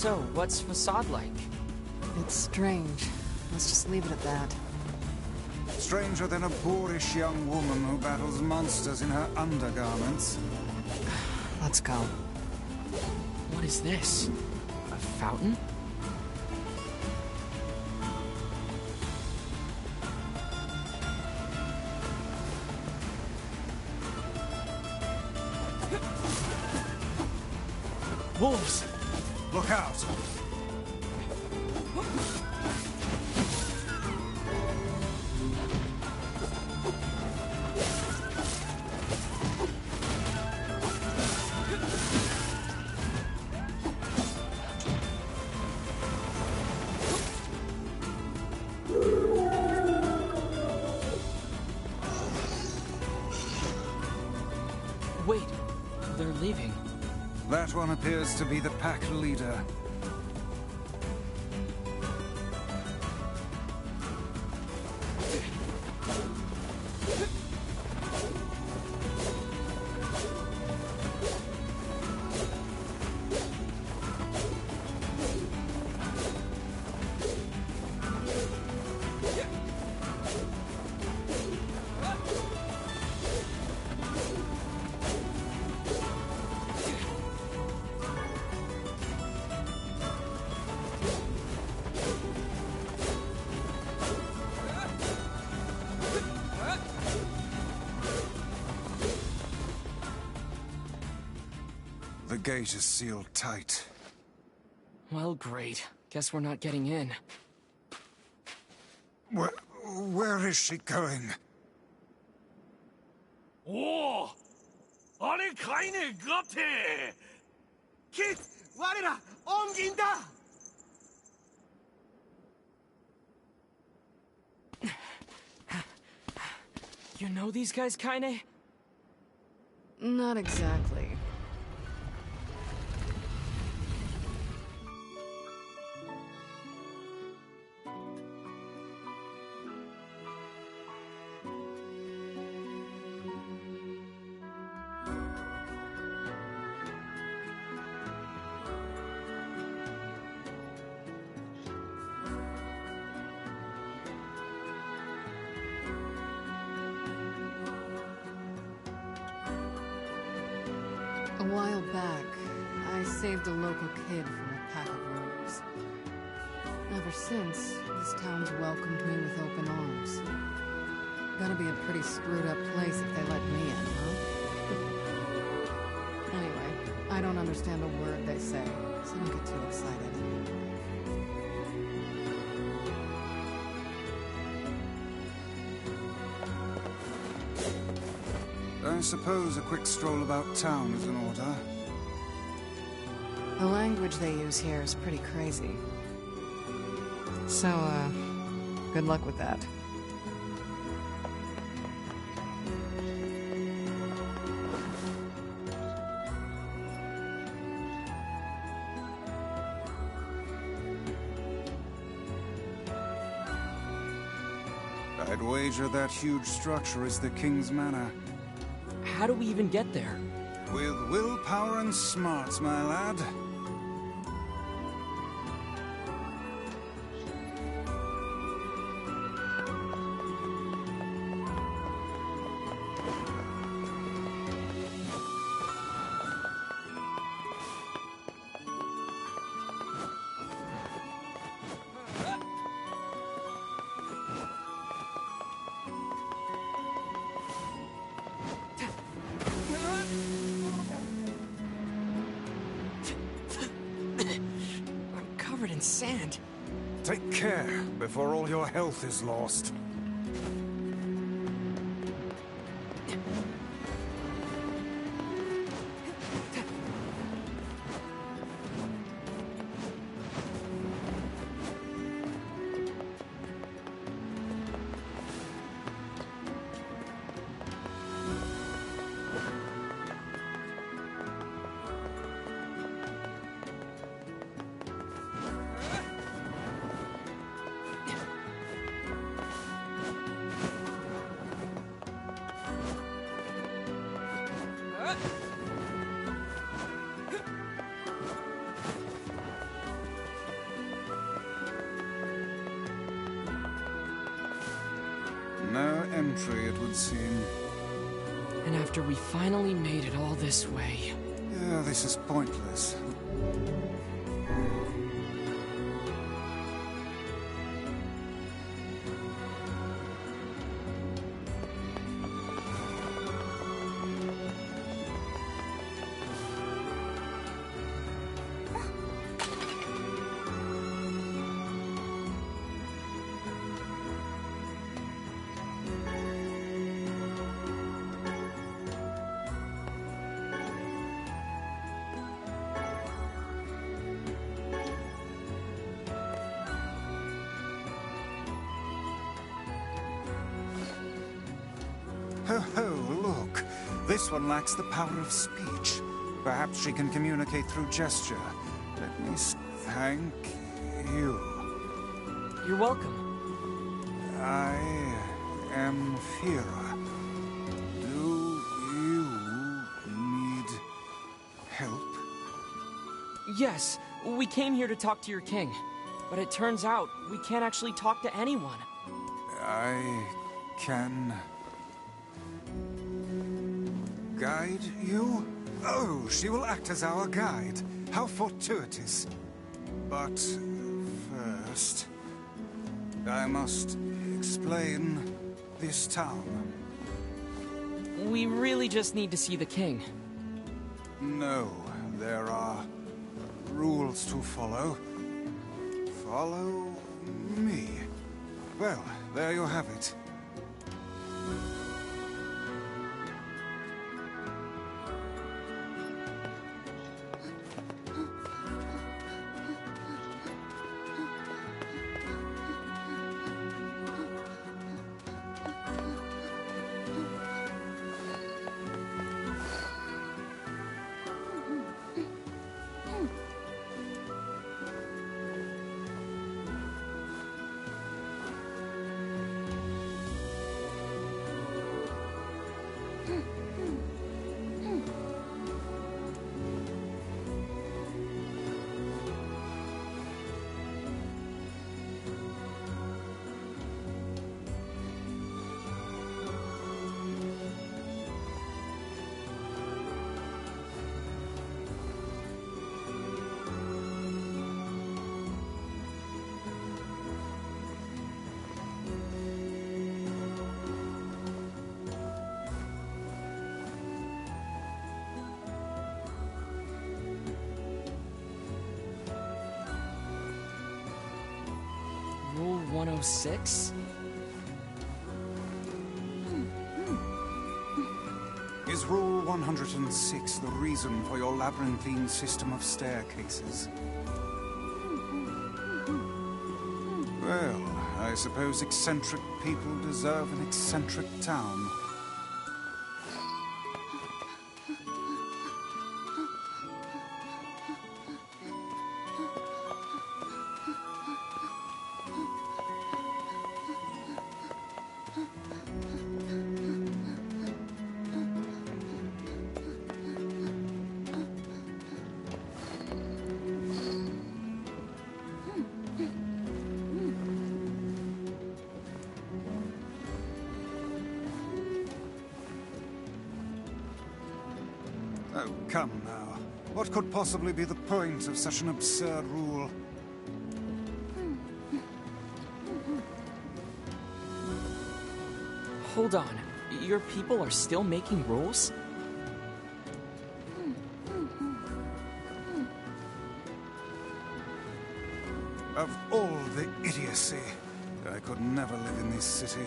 So, what's Facade like? It's strange. Let's just leave it at that. Stranger than a boorish young woman who battles monsters in her undergarments. Let's go. What is this? A fountain? Wolves! Look out! Wait, they're leaving. That one appears to be the pack leader. The gate is sealed tight. Well, great. Guess we're not getting in. Where is she going? 오! 안에 가인의 같아! 킷! 와르라! 옮긴다! You know these guys, Kaine? Not exactly. A while back, I saved a local kid from a pack of rogues. Ever since, this town's welcomed me with open arms. Gotta be a pretty screwed up place if they let me in, huh? Anyway, I don't understand a word they say, so don't get too excited. I suppose a quick stroll about town is in order. The language they use here is pretty crazy. So, good luck with that. I'd wager that huge structure is the King's Manor. How do we even get there? With willpower and smarts, my lad. I'm covered in sand. Take care before all your health is lost. No entry, it would seem. And after we finally made it all this way... Yeah, this is pointless. Ho ho, look. This one lacks the power of speech. Perhaps she can communicate through gesture. Let me thank you. You're welcome. I am Fira. Do you need help? Yes, we came here to talk to your king. But it turns out we can't actually talk to anyone. I can... guide you? Oh, she will act as our guide. How fortuitous. But first, I must explain this town. We really just need to see the king. No, there are rules to follow. Follow me. Well, there you have it. 106? Is Rule 106 the reason for your labyrinthine system of staircases? Well, I suppose eccentric people deserve an eccentric town. Oh, come now. What could possibly be the point of such an absurd rule? Hold on. Your people are still making rules? Of all the idiocy, I could never live in this city.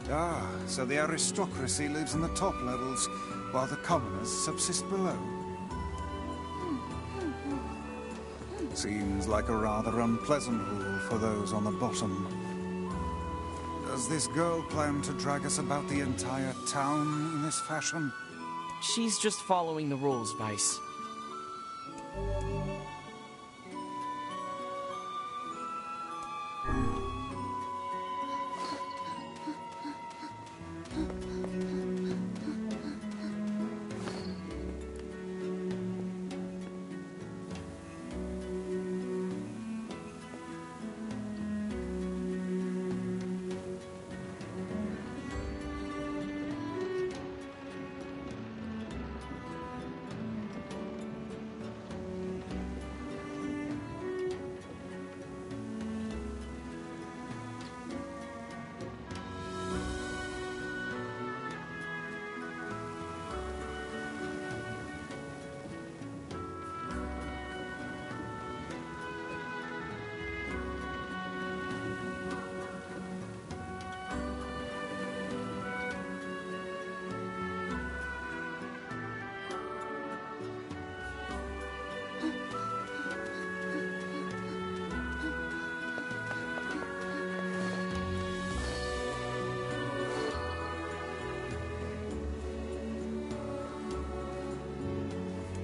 Ah, so the aristocracy lives in the top levels, while the commoners subsist below. Seems like a rather unpleasant rule for those on the bottom. Does this girl plan to drag us about the entire town in this fashion? She's just following the rules, Vice.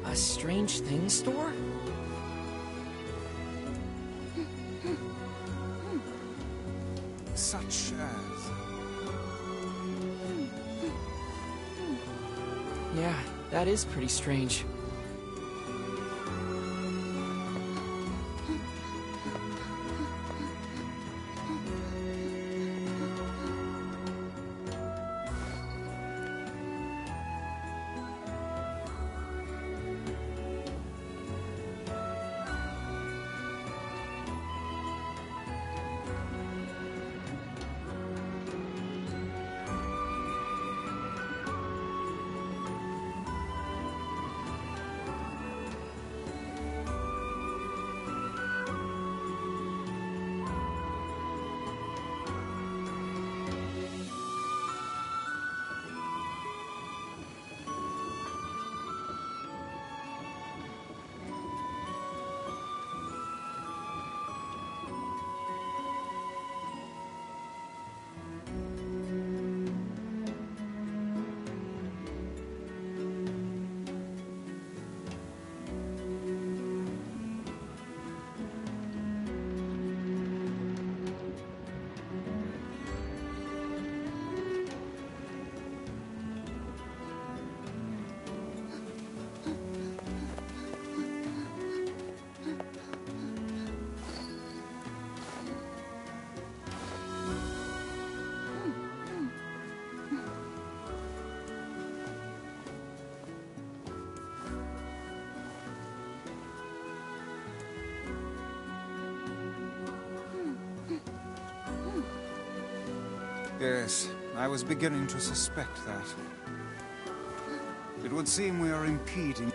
A strange things store? Such as... Yeah, that is pretty strange. Yes, I was beginning to suspect that. It would seem we are impeding...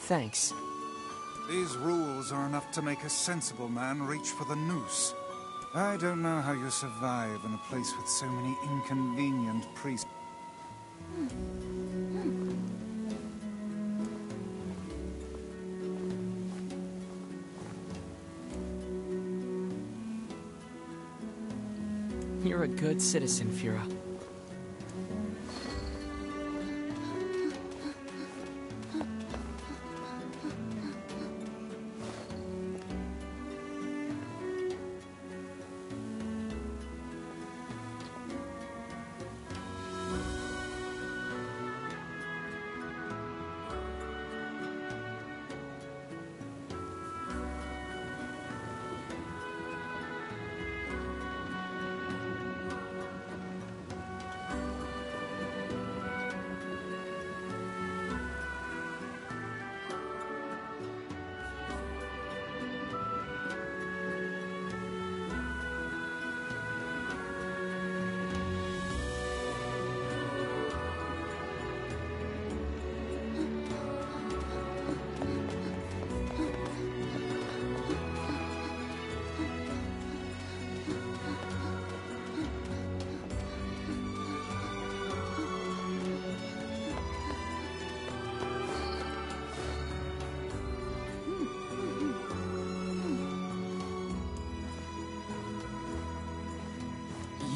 Thanks. These rules are enough to make a sensible man reach for the noose. I don't know how you survive in a place with so many inconvenient priests. You're a good citizen, Fira.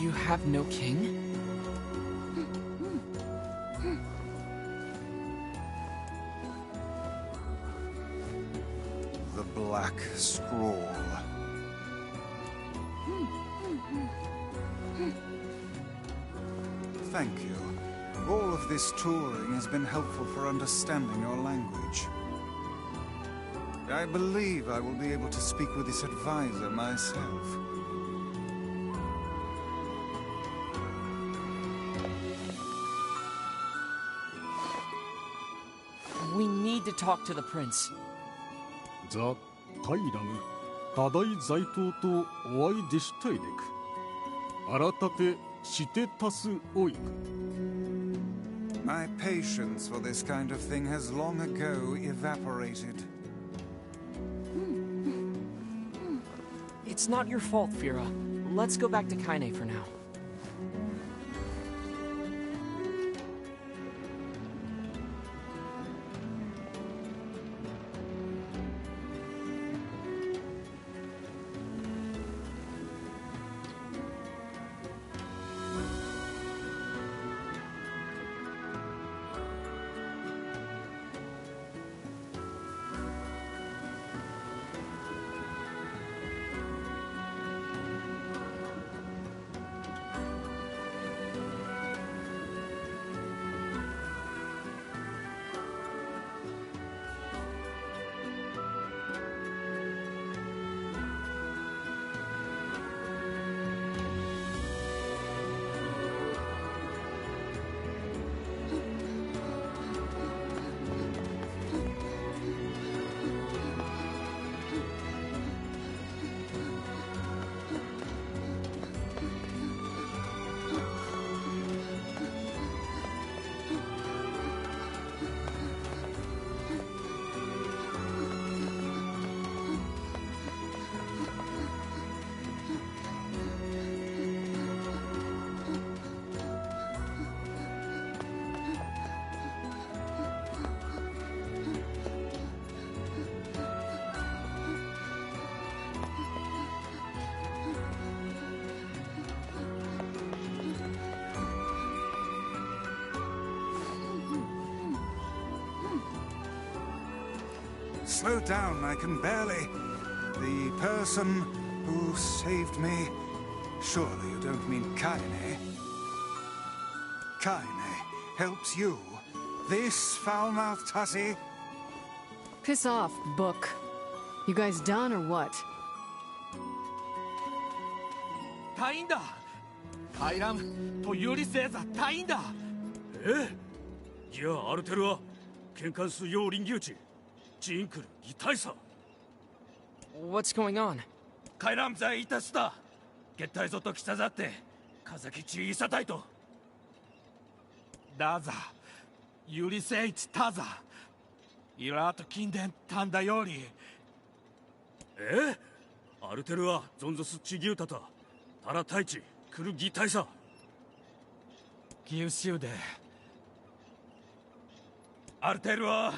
You have no king? The Black Scroll. Thank you. All of this touring has been helpful for understanding your language. I believe I will be able to speak with this advisor myself. We need to talk to the prince. ザ・タイラム、多大財頭とお会いでしたいでく。新たてしてたすおいく。My patience for this kind of thing has long ago evaporated. It's not your fault, Fira. Let's go back to Kaine for now. Slow down, I can barely. The person who saved me... Surely you don't mean Kaine? Kaine helps you? This foul-mouthed hussy? Piss off, book. You guys done or what? 隊員だ。回覧とユリセーザ隊員だ。え？じゃあアルテルは喧嘩す妖靈牛地ジンクルに大佐。What's going on? 回覧罪いたした。決体ぞと来たざって風きちいさたいと。だざユリセイチタザイラート近伝タだより。え？アルテルはゾンゾスチギュータタタラタイチクルギ大佐。優秀でアルテルは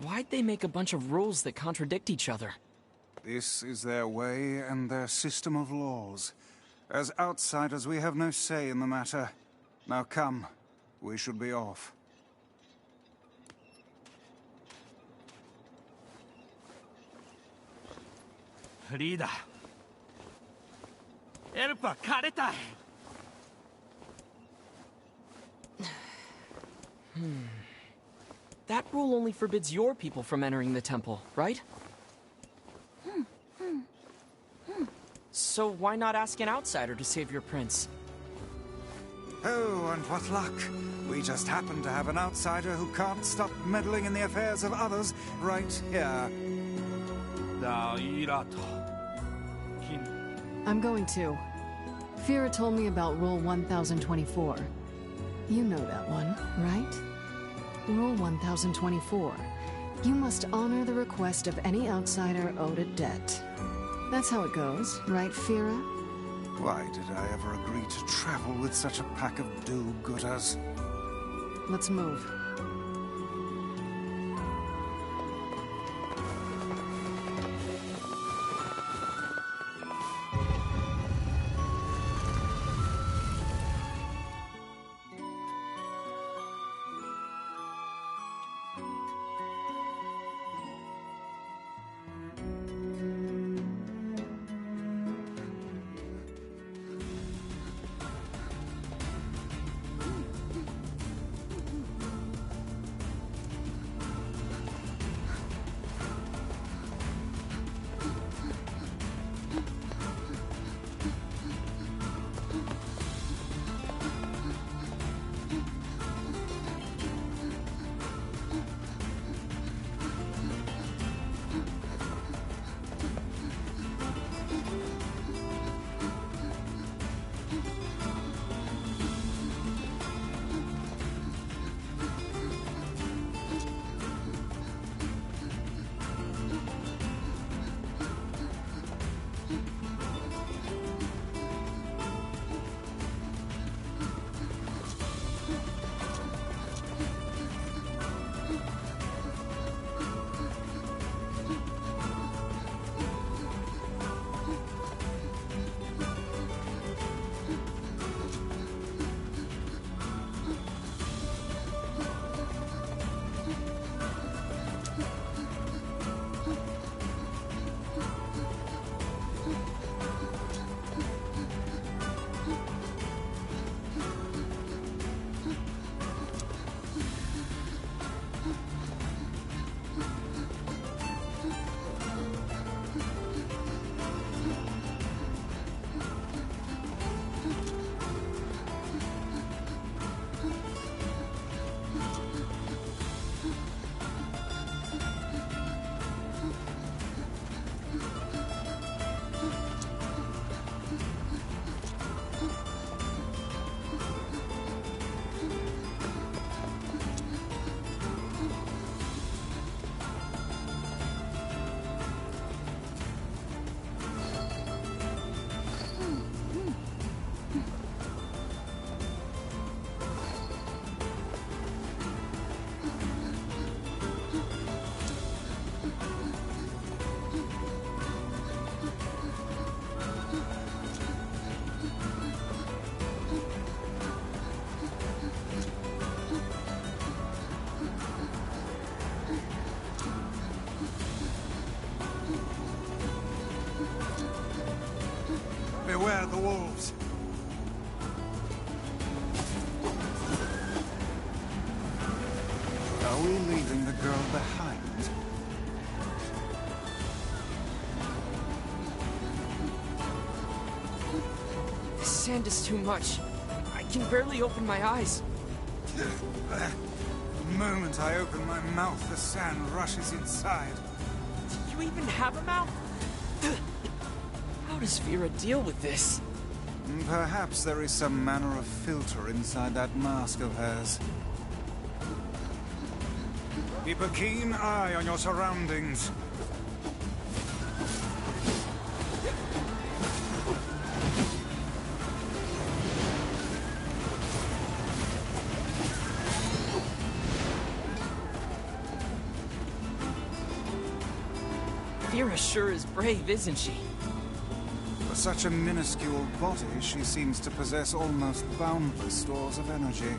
Why'd they make a bunch of rules that contradict each other? This is their way and their system of laws. As outsiders, we have no say in the matter. Now come, we should be off. リーダーエルパ枯れたい。That rule only forbids your people from entering the temple, right? So why not ask an outsider to save your prince? Oh, and what luck. We just happen to have an outsider who can't stop meddling in the affairs of others right here. I'm going to. Fira told me about Rule 1024. You know that one, right? Rule 1024. You must honor the request of any outsider owed a debt. That's how it goes, right, Fira? Why did I ever agree to travel with such a pack of do-gooders? Let's move. wolves. Are we leaving the girl behind? The sand is too much. I can barely open my eyes. The moment I open my mouth, the sand rushes inside. Do you even have a mouth? How does Vera deal with this? Perhaps there is some manner of filter inside that mask of hers. Keep a keen eye on your surroundings. Vera sure is brave, isn't she? For such a minuscule body, she seems to possess almost boundless stores of energy.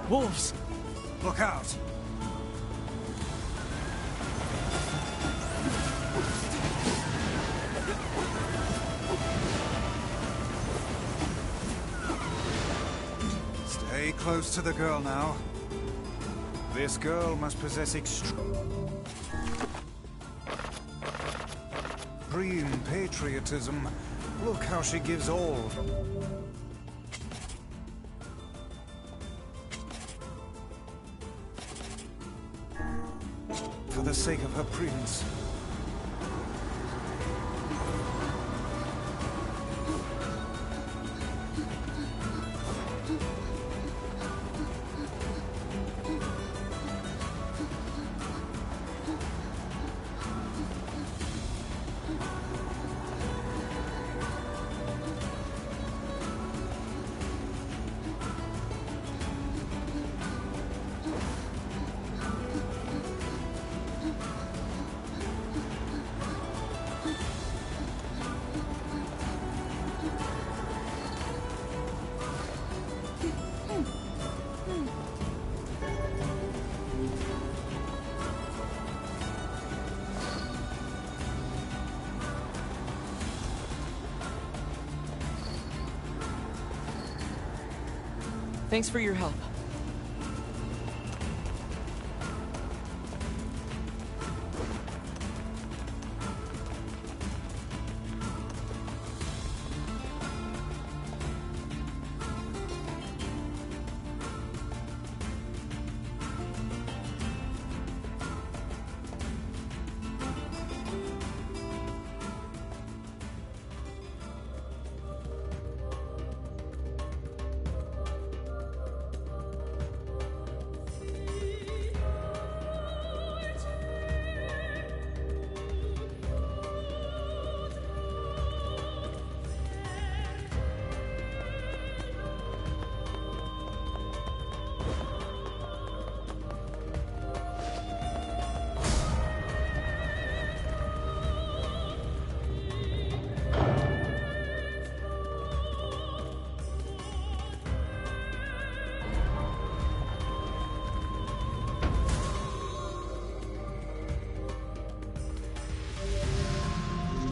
Wolves! Look out! Stay close to the girl now. This girl must possess extreme patriotism. Look how she gives all. For the sake of her prince. Thanks for your help.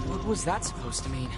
What was that supposed to mean?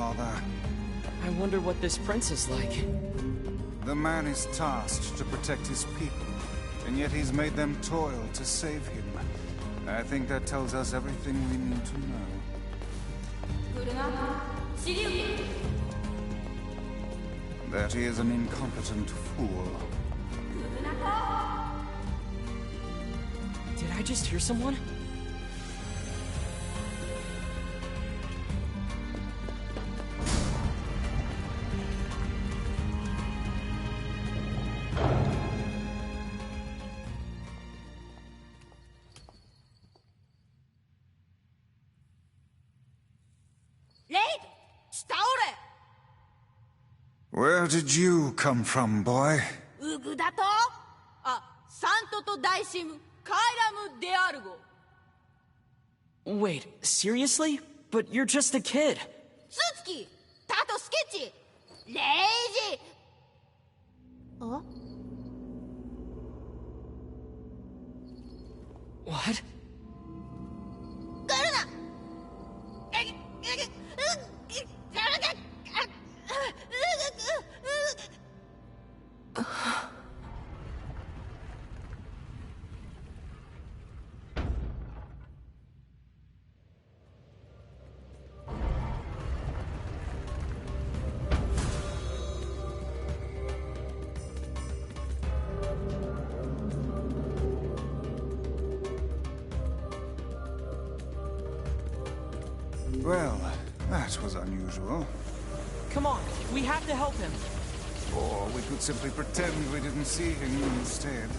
bother. I wonder what this prince is like. The man is tasked to protect his people, and yet he's made them toil to save him. I think that tells us everything we need to know. That he is an incompetent fool. Did I just hear someone? Where did you come from, boy? Wait, seriously? But you're just a kid. What? Well, that was unusual. Come on, we have to help him. Or we could simply pretend we didn't see him instead.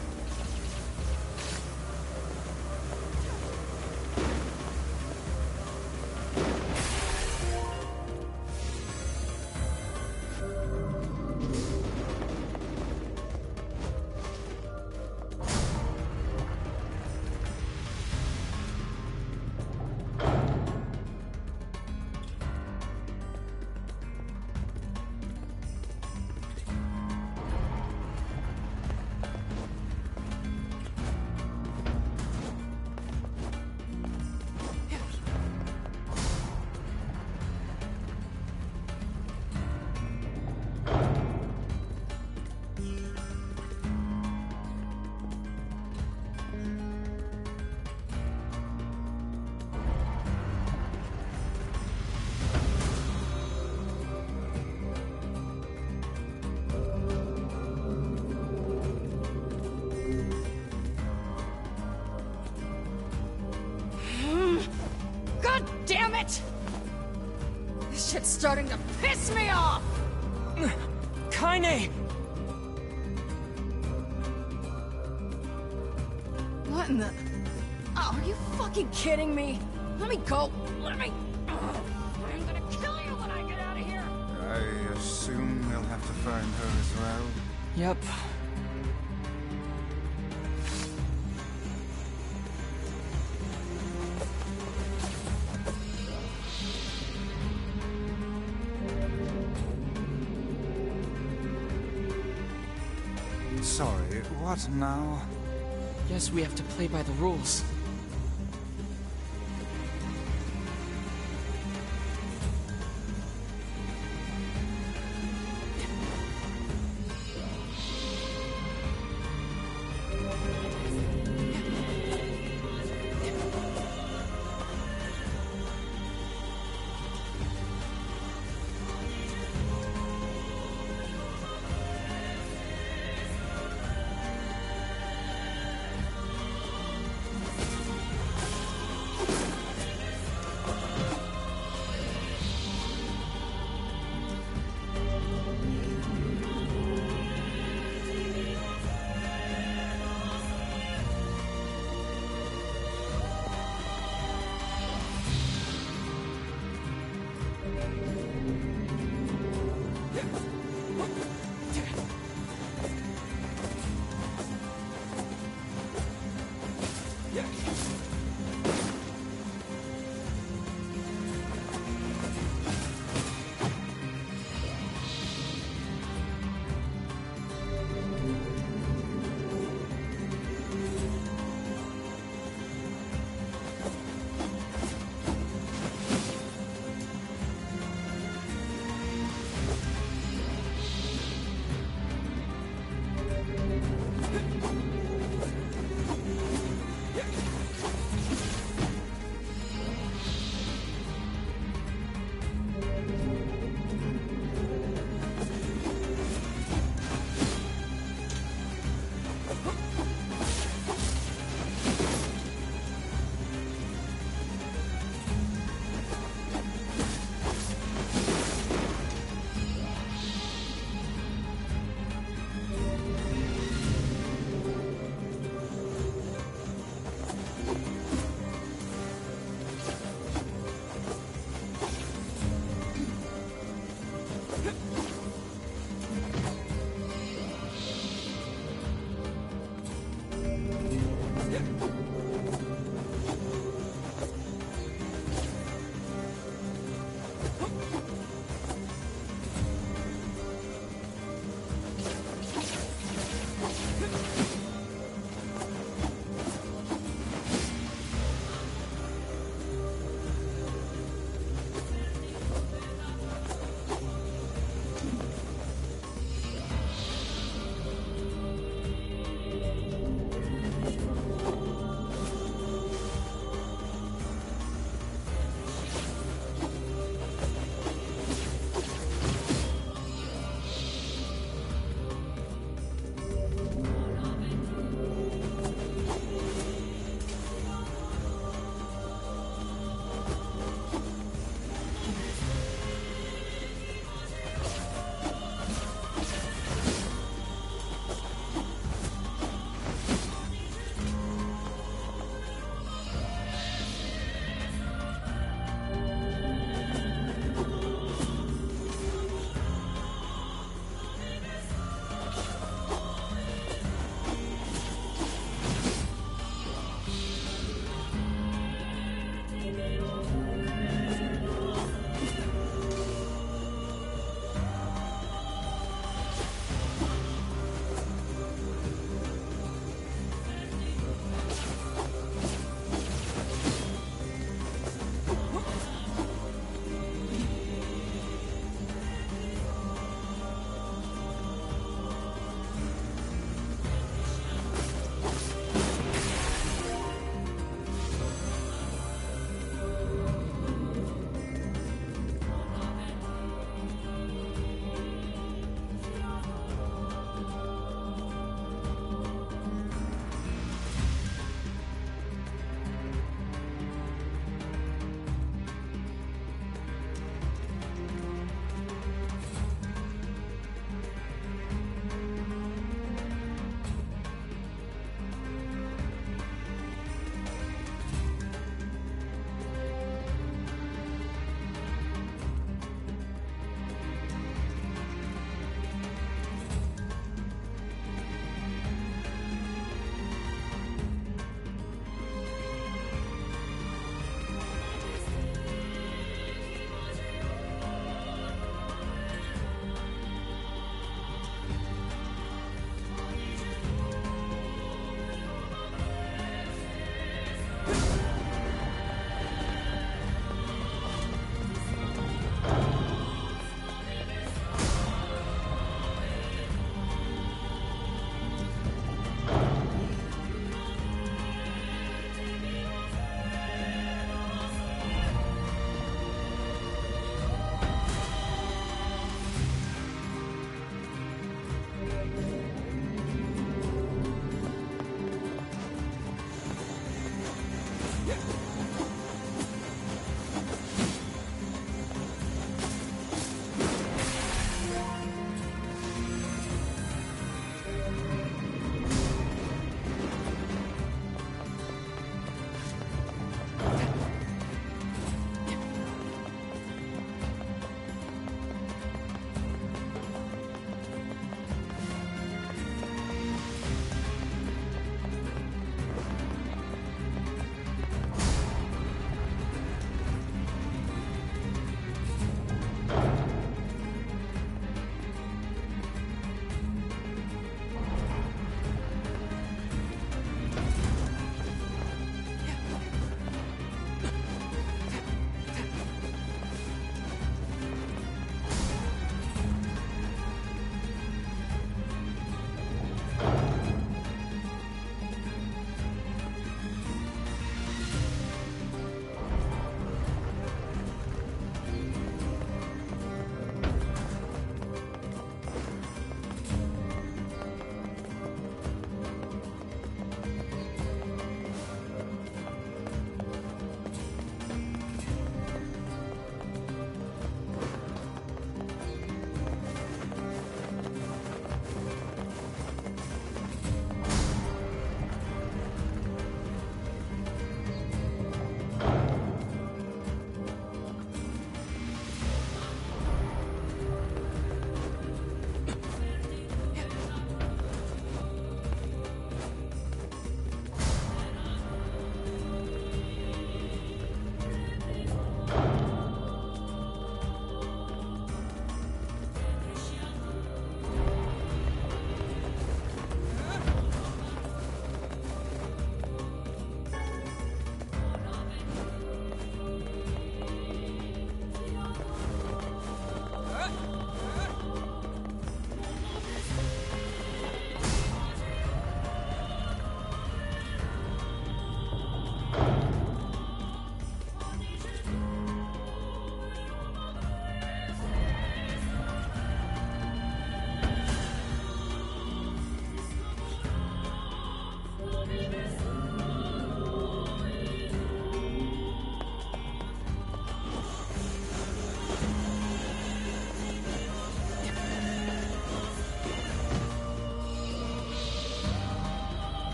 God damn it! This shit's starting to piss me off! Kaine! What in the... Oh, are you fucking kidding me? Let me go! Let me... I'm gonna kill you when I get out of here! I assume we'll have to find her as well. Yep. Sorry, what now? Guess we have to play by the rules.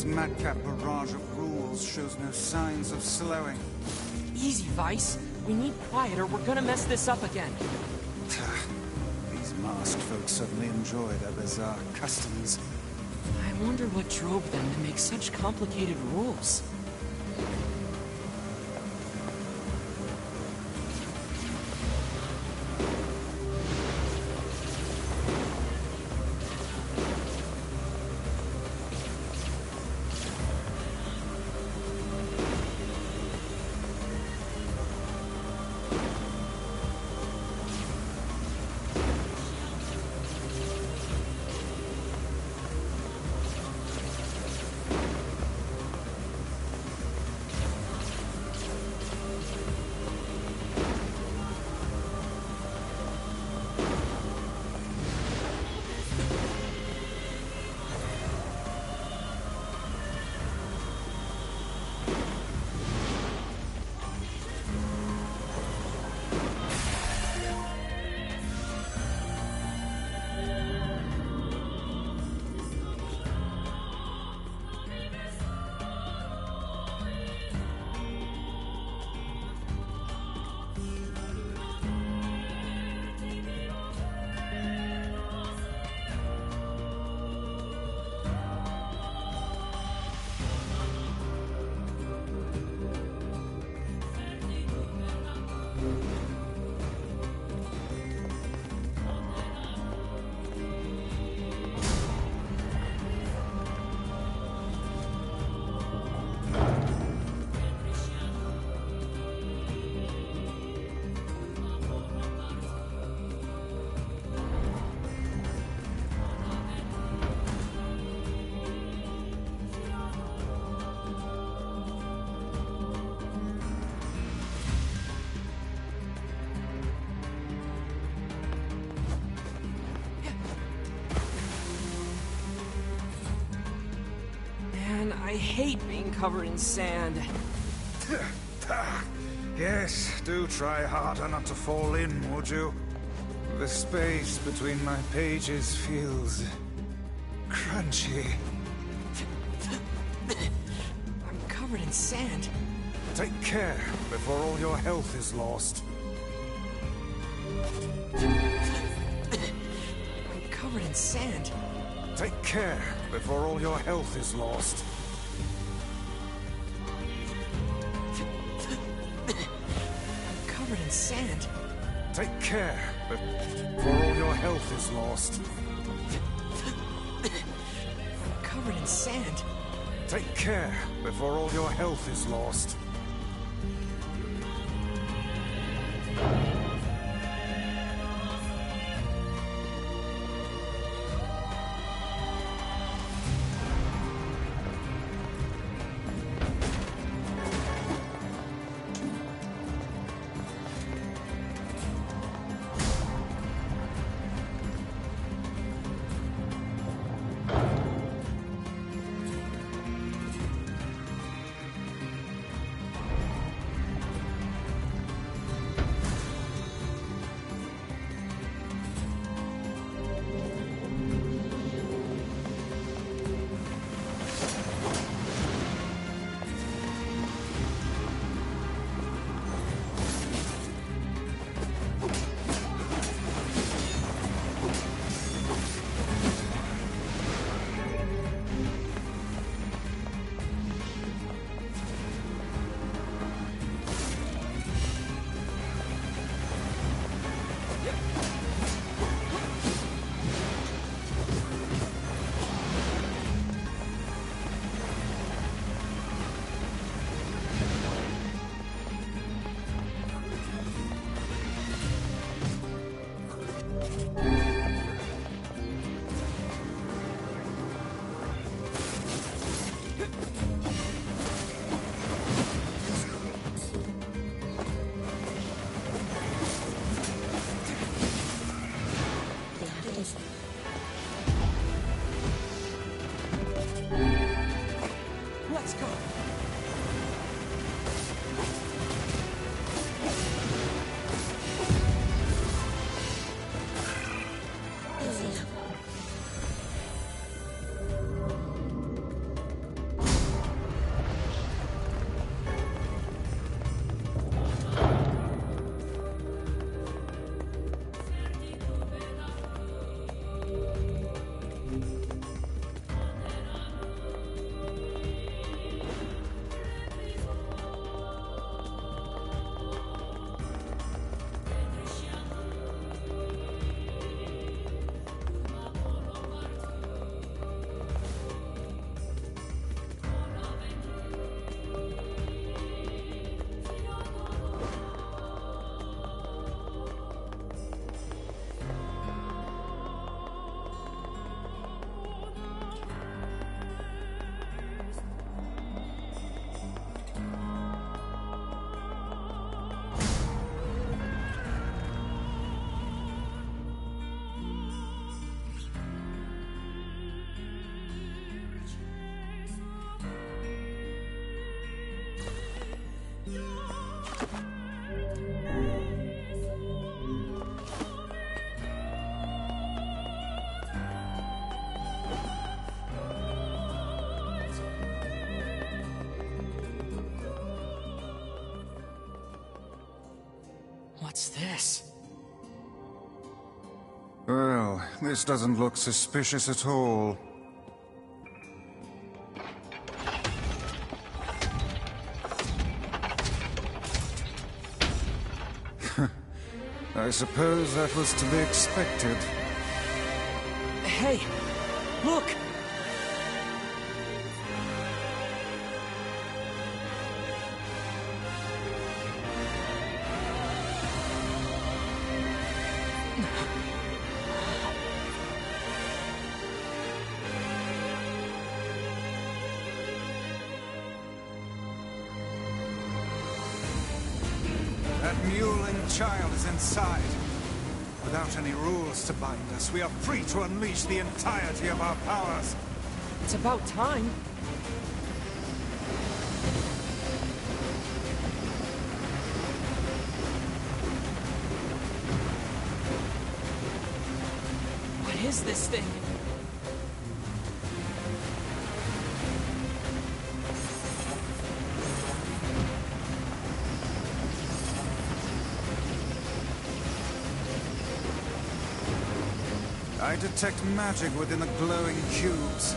This madcap barrage of rules shows no signs of slowing. Easy, Vice. We need quiet or we're gonna mess this up again. These masked folk suddenly enjoy their bizarre customs. I wonder what drove them to make such complicated rules. I hate being covered in sand. Yes, do try harder not to fall in, would you? The space between my pages feels crunchy. I'm covered in sand. Take care before all your health is lost. I'm covered in sand. Take care before all your health is lost. I'm covered in sand. Take care before all your health is lost. I'm covered in sand. Take care before all your health is lost. Let's go. this? Well, this doesn't look suspicious at all. I suppose that was to be expected. Hey, look! That mewling child is inside. Without any rules to bind us, we are free to unleash the entirety of our powers. It's about time. What is this thing? I detect magic within the glowing cubes.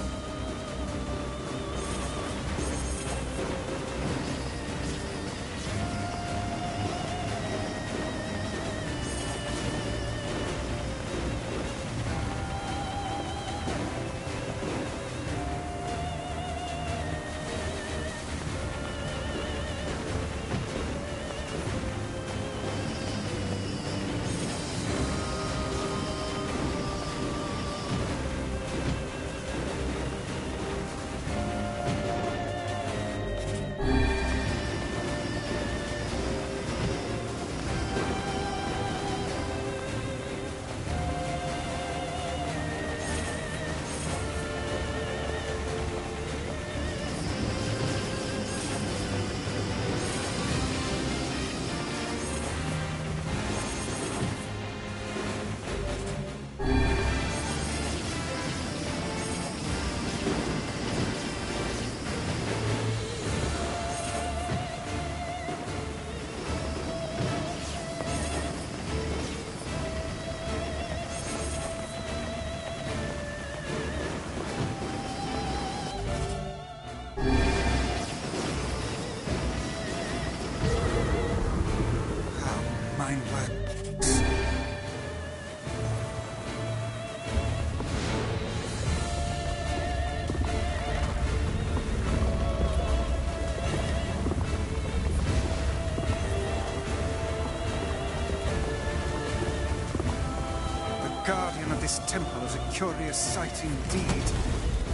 Guardian of this temple is a curious sight indeed.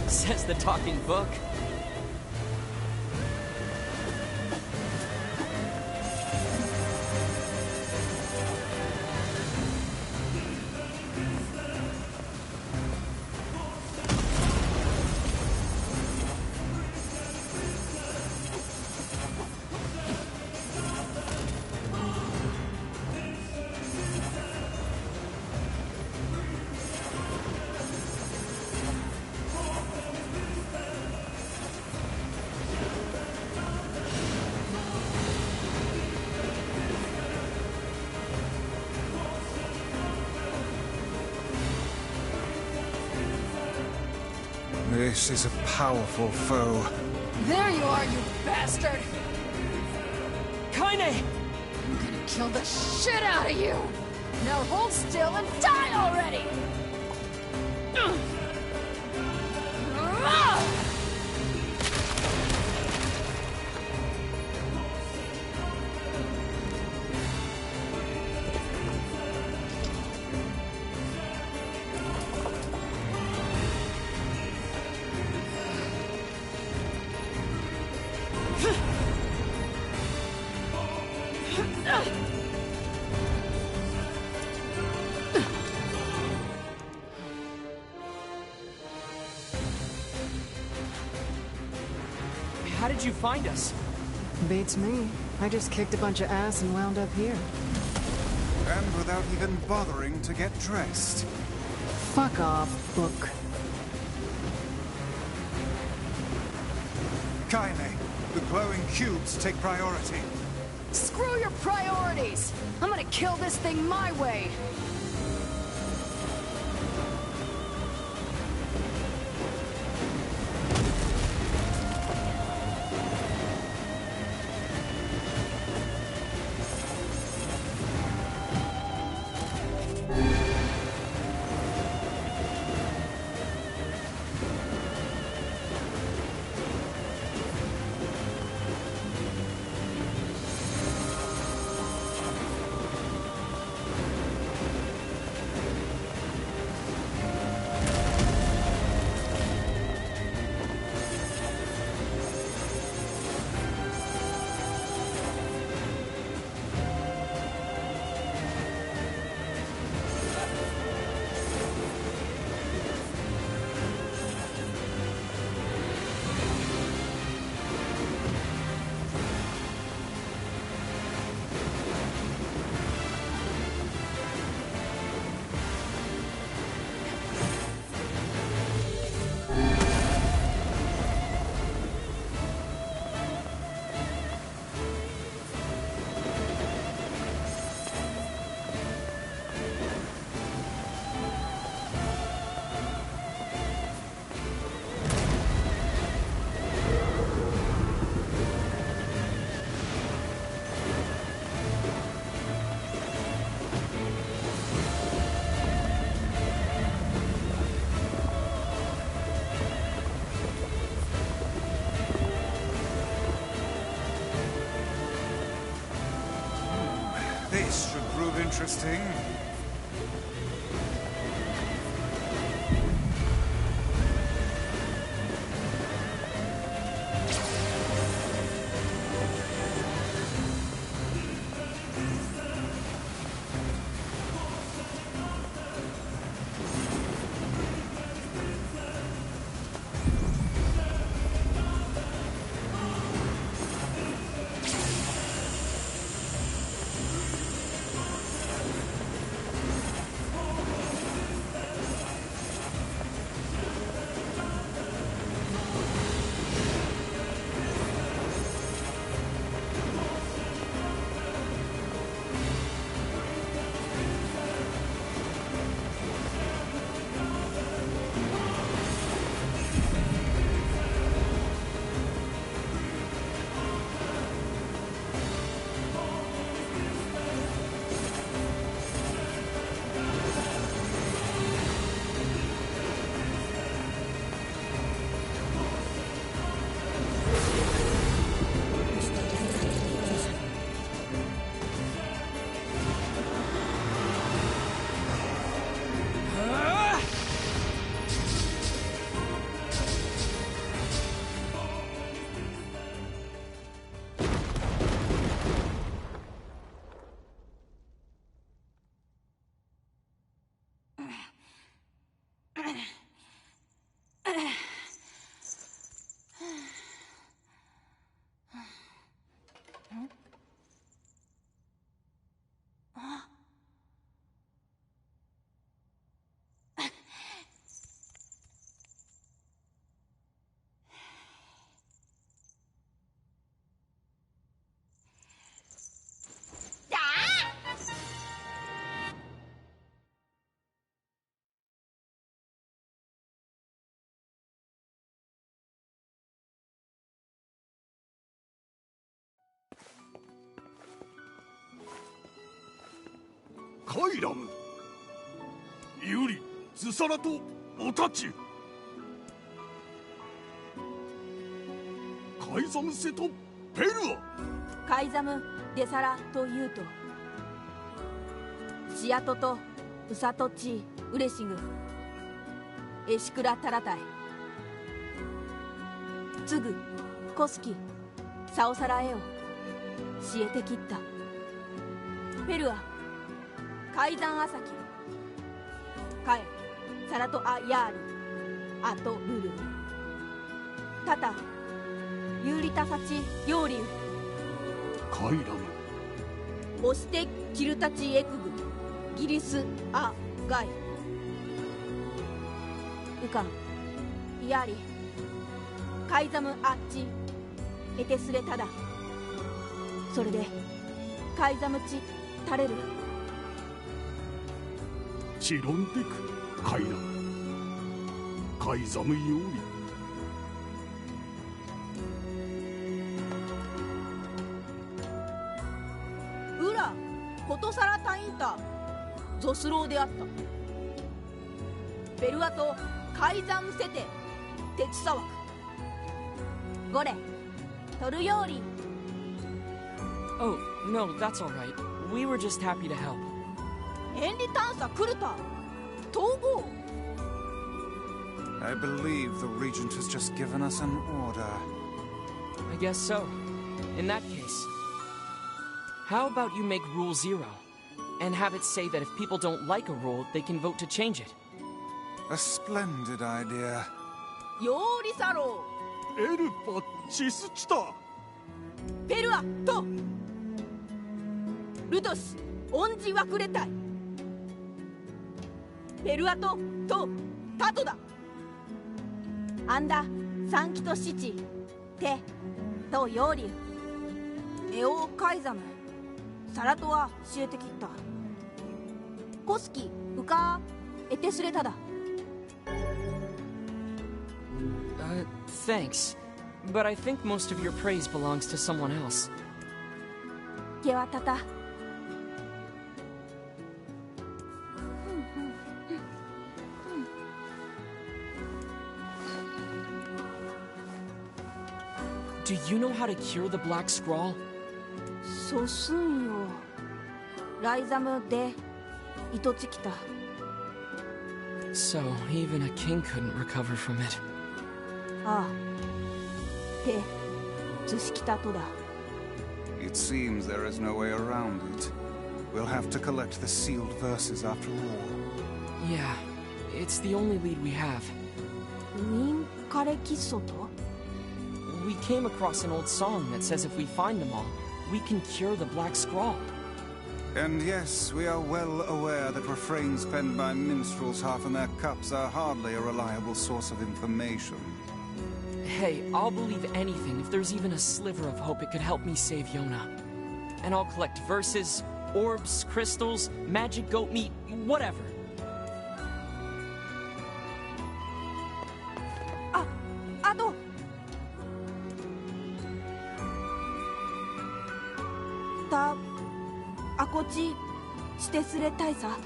Says the talking book. This is a powerful foe. There you are, you bastard! Kaine! I'm gonna kill the shit out of you! Now hold still and die already! How did you find us? Beats me. I just kicked a bunch of ass and wound up here. And without even bothering to get dressed. Fuck off, book. Kaine, the glowing cubes take priority. Screw your priorities! I'm gonna kill this thing my way! This should prove interesting.カイラム、ユリ、ズサラとオタチ、カイザムセとペルア、カイザム・デサラとユート、シアトとウサトチ・ウレシグ、エシクラ・タラタイ、ツグ、コスキ、サオサラエオ、シエテキッタ、ペルア、カイザンアサキ、カエ、サラトアヤーリ、アトルル、タタ、ユーリタサチヨーリウ、カイラム、オシテキルタチエクグ、ギリスアガイ、ウカン、イヤーリ、カイザムアッチ、エテスレタダ、それでカイザムチタレル。チロンテクカイラカイザムよウラコトサラタインタゾスローであった。ベルアとカイザムセテテチサワク。ゴレトルヨーリ。 Oh, no, that's all right. We were just happy to help. エンリ探査クルタ統合。 I believe the Regent has just given us an order. I guess so. In that case, how about you make Rule 0 and have it say that if people don't like a rule, they can vote to change it? A splendid idea. ヨーリサロエルパチスチターペルアとルトスオンジワクレタイ。ペルアとタトだ。アンダサンキトシチテとヨーリュエオカイザムサラトは教えてきった。コスキウカエテスレタだ。Thanks. But I think most of your praise belongs to someone else. ゲワタタ。 Do you know how to cure the Black Scrawl? そうすんよ。ライザムでイトチキタ。 So, even a king couldn't recover from it. ああ。で、ツシキタとだ。 It seems there is no way around it. We'll have to collect the sealed verses after all. Yeah, it's the only lead we have. ウィンカレキッソと We came across an old song that says if we find them all, we can cure the Black Scrawl. And yes, we are well aware that refrains penned by minstrels half in their cups are hardly a reliable source of information. Hey, I'll believe anything if there's even a sliver of hope it could help me save Yona. And I'll collect verses, orbs, crystals, magic goat meat, whatever. あとたあこちしてすれたいさ。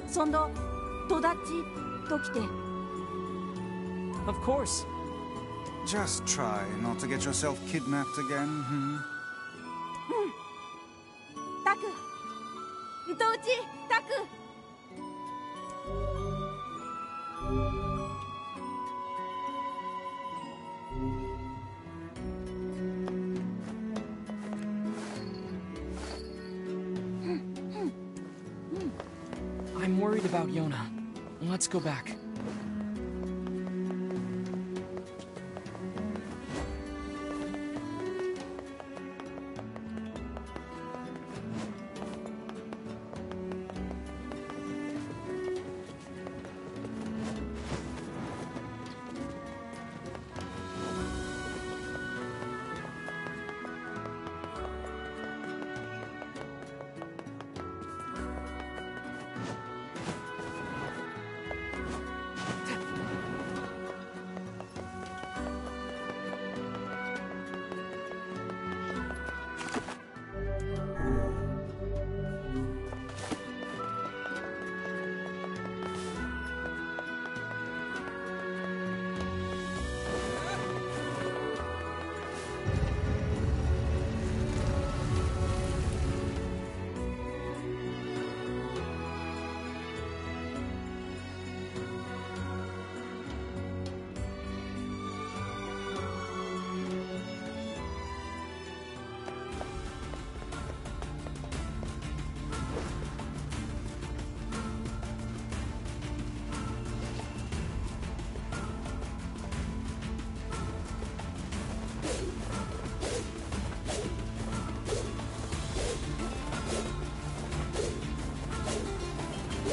そんどとだちときて。 Of course. Just try not to get yourself kidnapped again, hmm? タクんとうちタク。 I'm worried about Yona. Let's go back.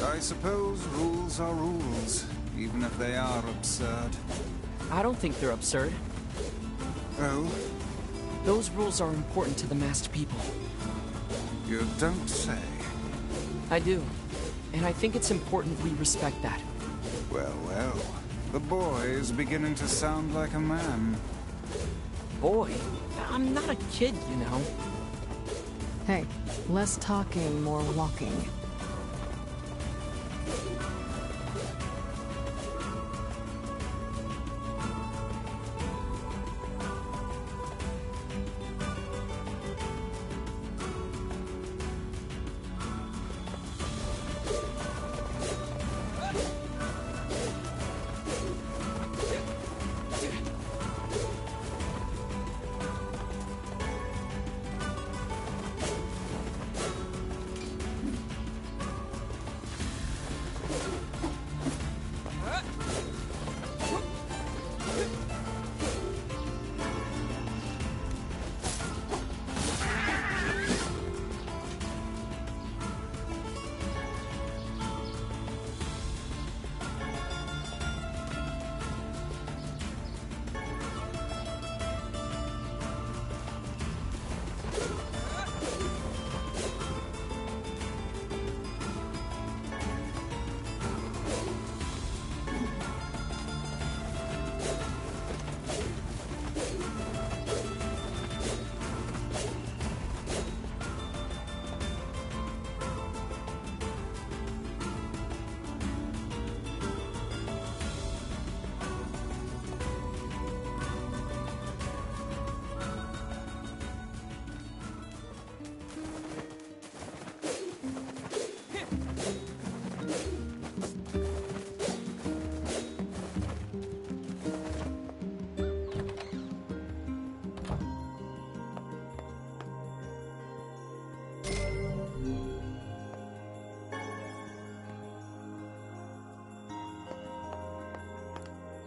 I suppose rules are rules, even if they are absurd. I don't think they're absurd. Oh? Those rules are important to the masked people. You don't say. I do. And I think it's important we respect that. Well, well. The boy is beginning to sound like a man. Boy, I'm not a kid, you know. Hey, less talking, more walking.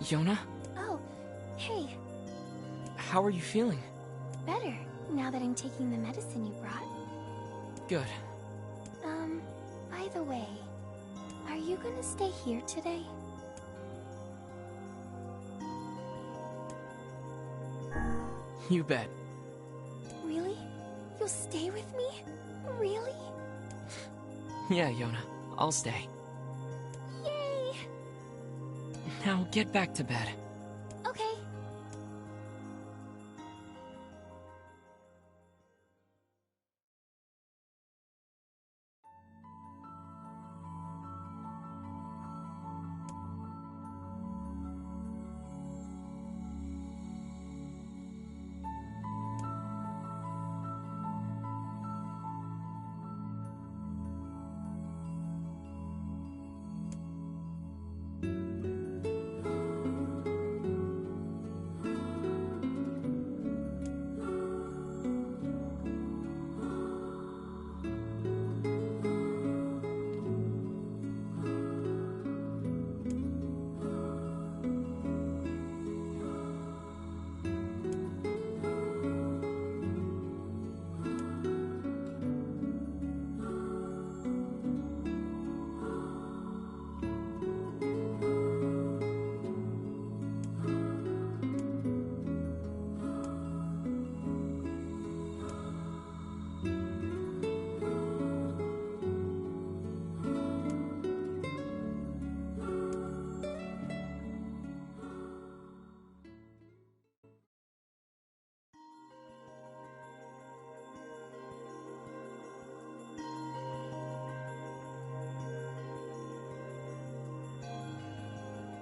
Yona? Oh, hey. How are you feeling? Better, now that I'm taking the medicine you brought. Good. By the way, are you gonna stay here today? You bet. Really? You'll stay with me? Really? Yeah, Yona. I'll stay. Yay! Now get back to bed. Okay.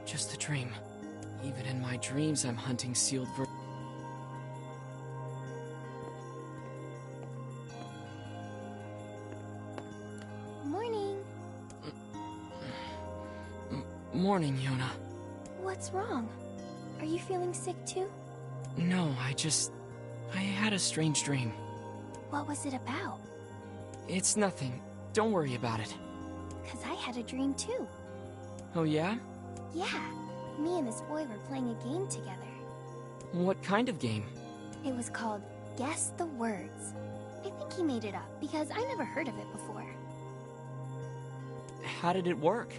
Just a dream. Even in my dreams, I'm hunting sealed Morning. Morning, Yona. What's wrong? Are you feeling sick too? No, I had a strange dream. What was it about? It's nothing. Don't worry about it. 'Cause I had a dream too. Oh, yeah? Yeah. Me and this boy were playing a game together. What kind of game? It was called Guess the Words. I think he made it up because I never heard of it before. How did it work?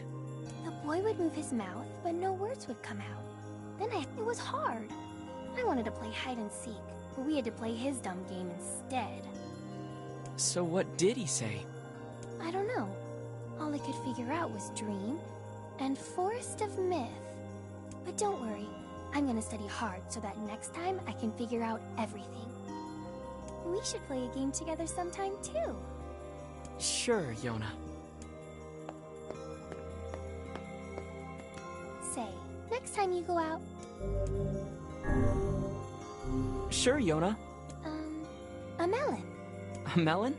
The boy would move his mouth, but no words would come out. It was hard. I wanted to play hide and seek, but we had to play his dumb game instead. So what did he say? I don't know. All I could figure out was dream and forest of myth. But don't worry, I'm gonna study hard so that next time I can figure out everything. We should play a game together sometime too. Sure, Yona. Say, next time you go out, Sure, Yona. a melon. A melon?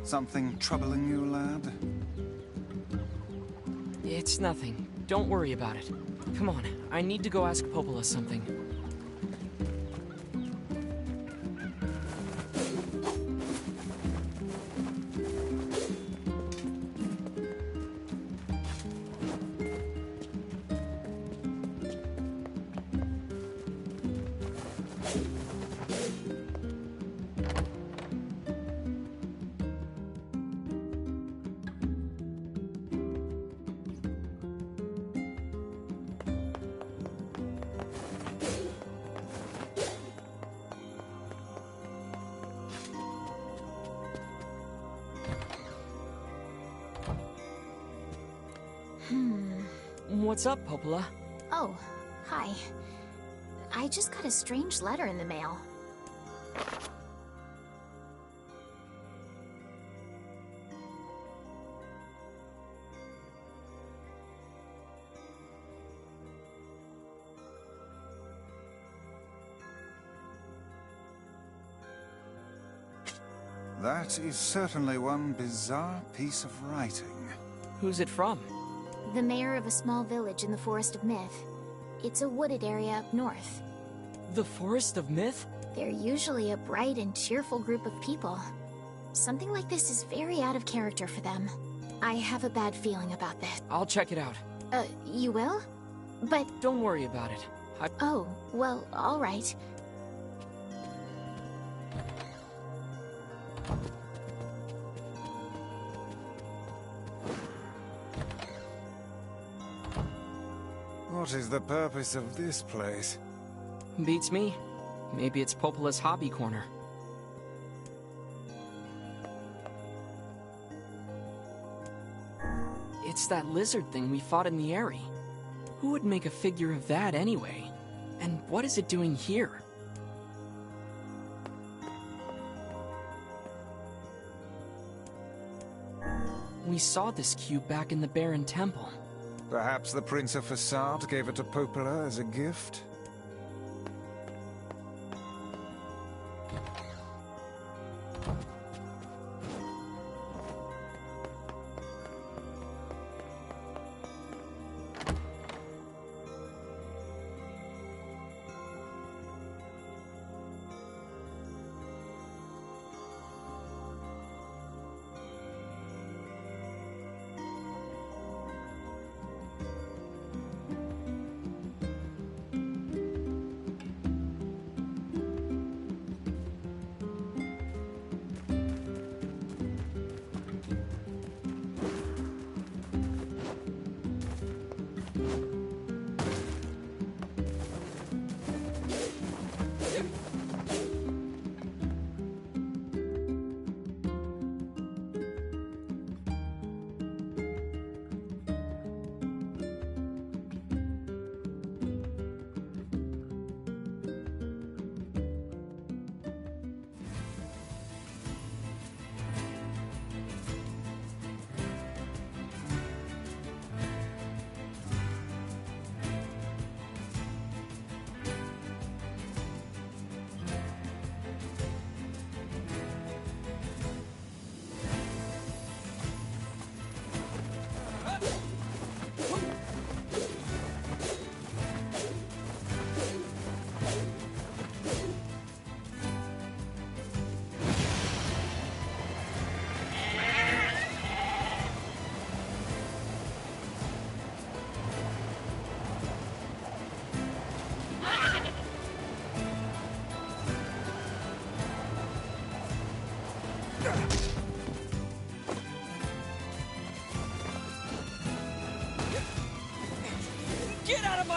Something troubling you, lad? It's nothing. Don't worry about it. Come on, I need to go ask Popola something. What's up, Popola? Oh, hi. I just got a strange letter in the mail. That is certainly one bizarre piece of writing. Who's it from? The mayor of a small village in the Forest of Myth. It's a wooded area up north. The Forest of Myth? They're usually a bright and cheerful group of people. Something like this is very out of character for them. I have a bad feeling about this. I'll check it out. You will? But... Don't worry about it. Oh, well, all right. What is the purpose of this place? Beats me. Maybe it's Popola's hobby corner. It's that lizard thing we fought in the Eyrie. Who would make a figure of that anyway? And what is it doing here? We saw this cube back in the Baron Temple. Perhaps the Prince of Facade gave it to Popola as a gift?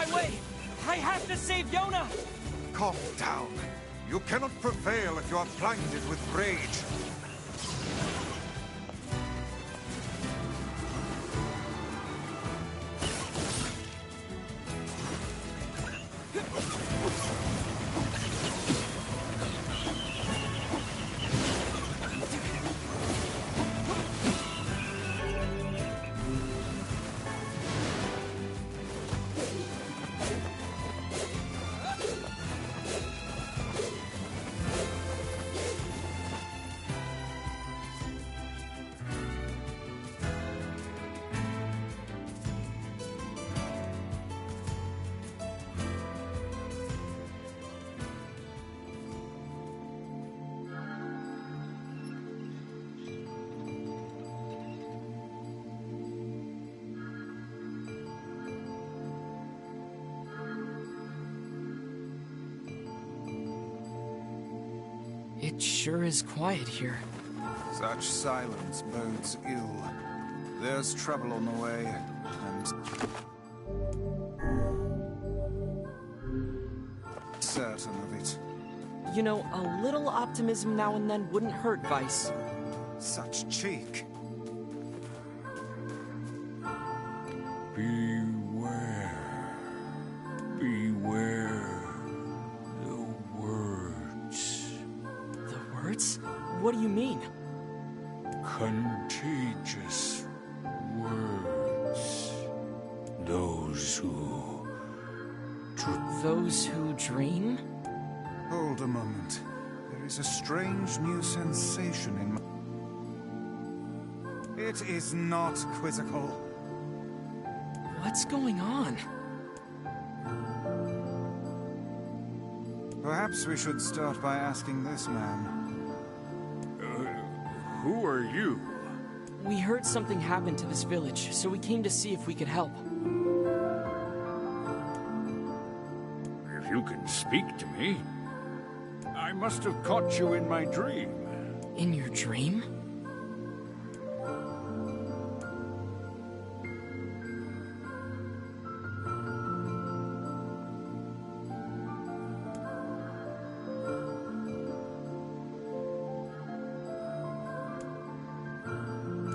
my way! I have to save Yona! Calm down. You cannot prevail if you are blinded with rage. It sure is quiet here. Such silence bodes ill. There's trouble on the way, and certain of it. You know, a little optimism now and then wouldn't hurt, Vice. Such cheek. Beware. Beware the words. The words? What do you mean? Contagious words. Those who... Those who dream? Hold a moment. There is a strange new sensation in my... It is not quizzical. What's going on? Perhaps we should start by asking this man. Who are you? We heard something happened to this village, so we came to see if we could help. If you can speak to me, I must have caught you in my dream. In your dream?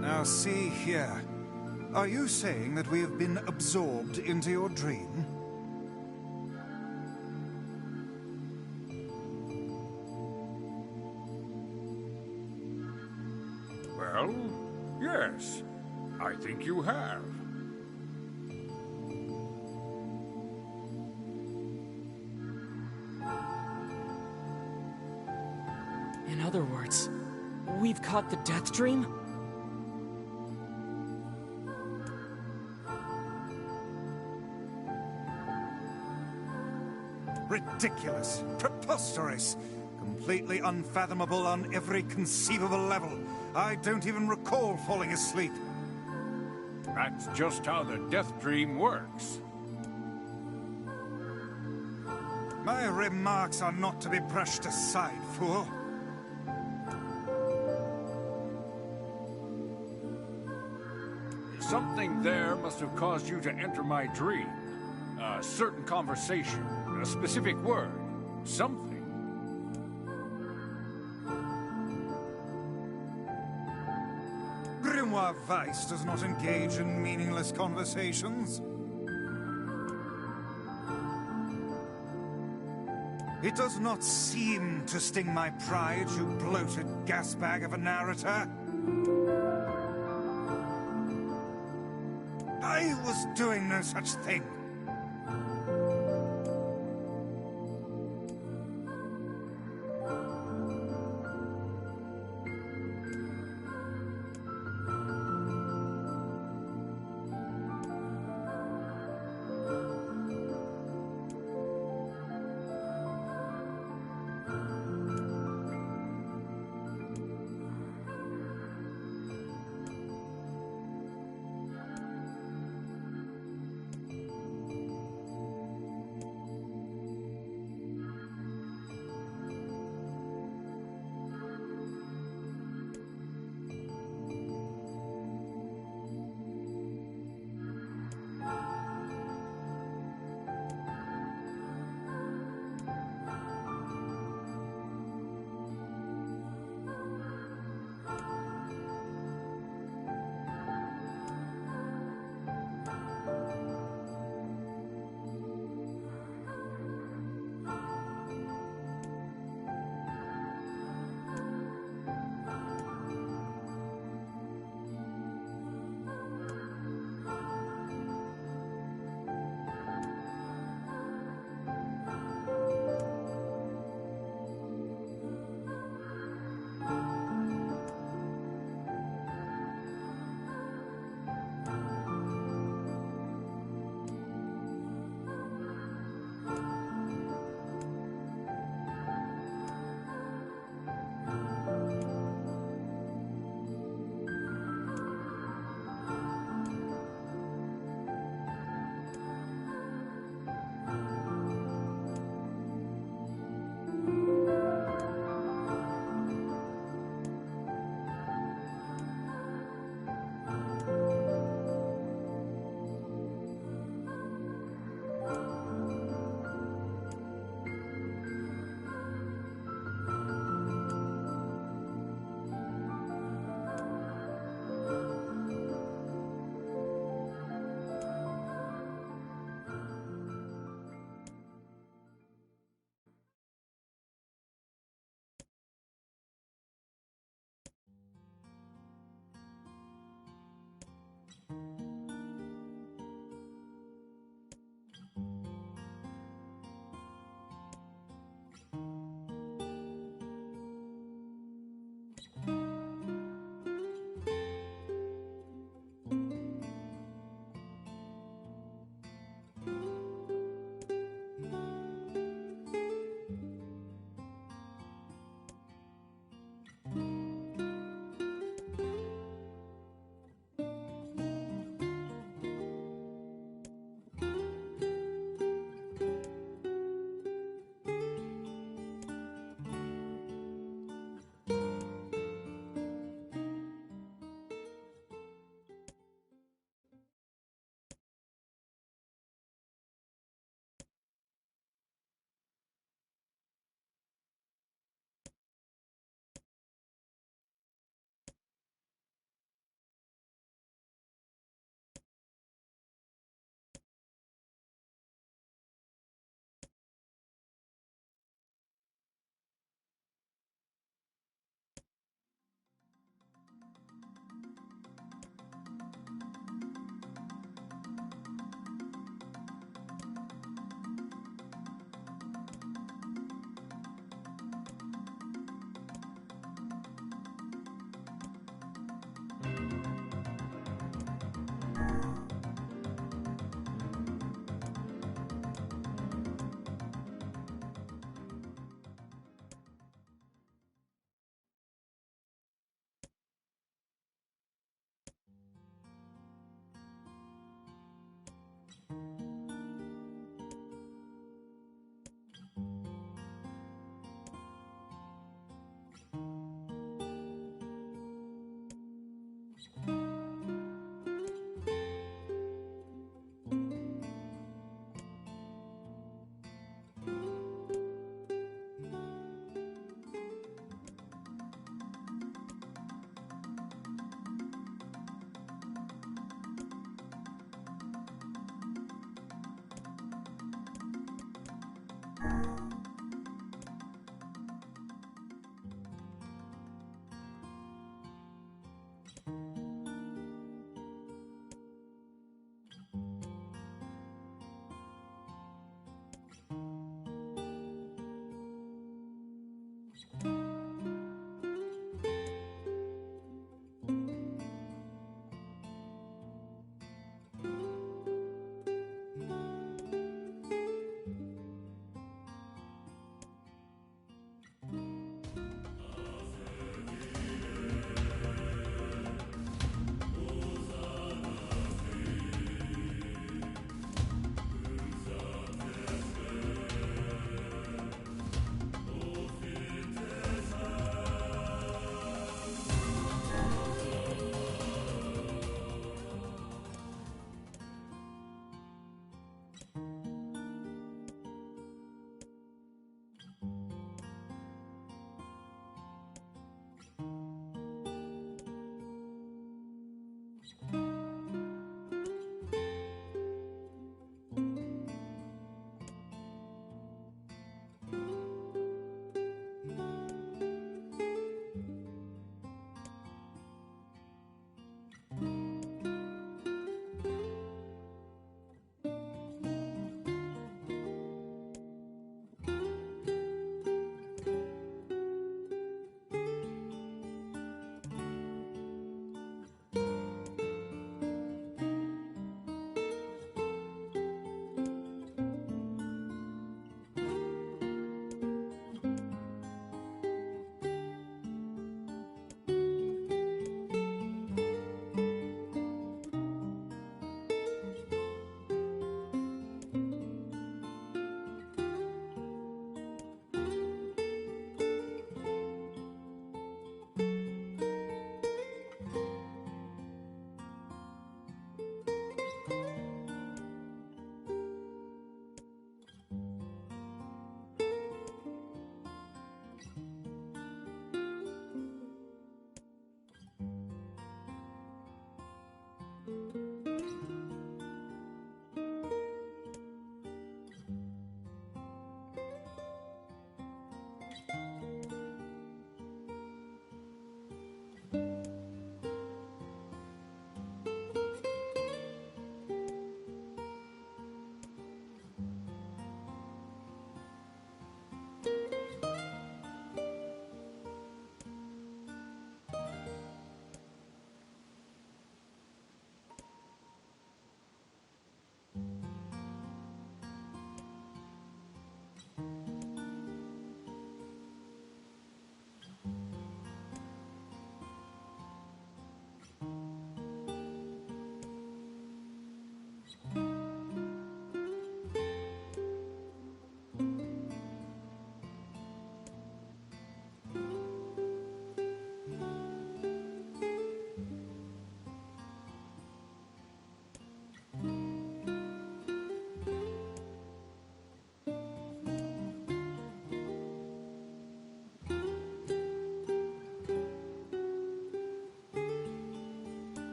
Now see here. Are you saying that we have been absorbed into your dream? Well, yes. I think you have. In other words, we've caught the death dream? Ridiculous, preposterous, completely unfathomable on every conceivable level. I don't even recall falling asleep. That's just how the death dream works. My remarks are not to be brushed aside, fool. Something there must have caused you to enter my dream. A certain conversation, a specific word, something. Grimoire Weiss does not engage in meaningless conversations. It does not seem to sting my pride, you bloated gasbag of a narrator. I was doing no such thing.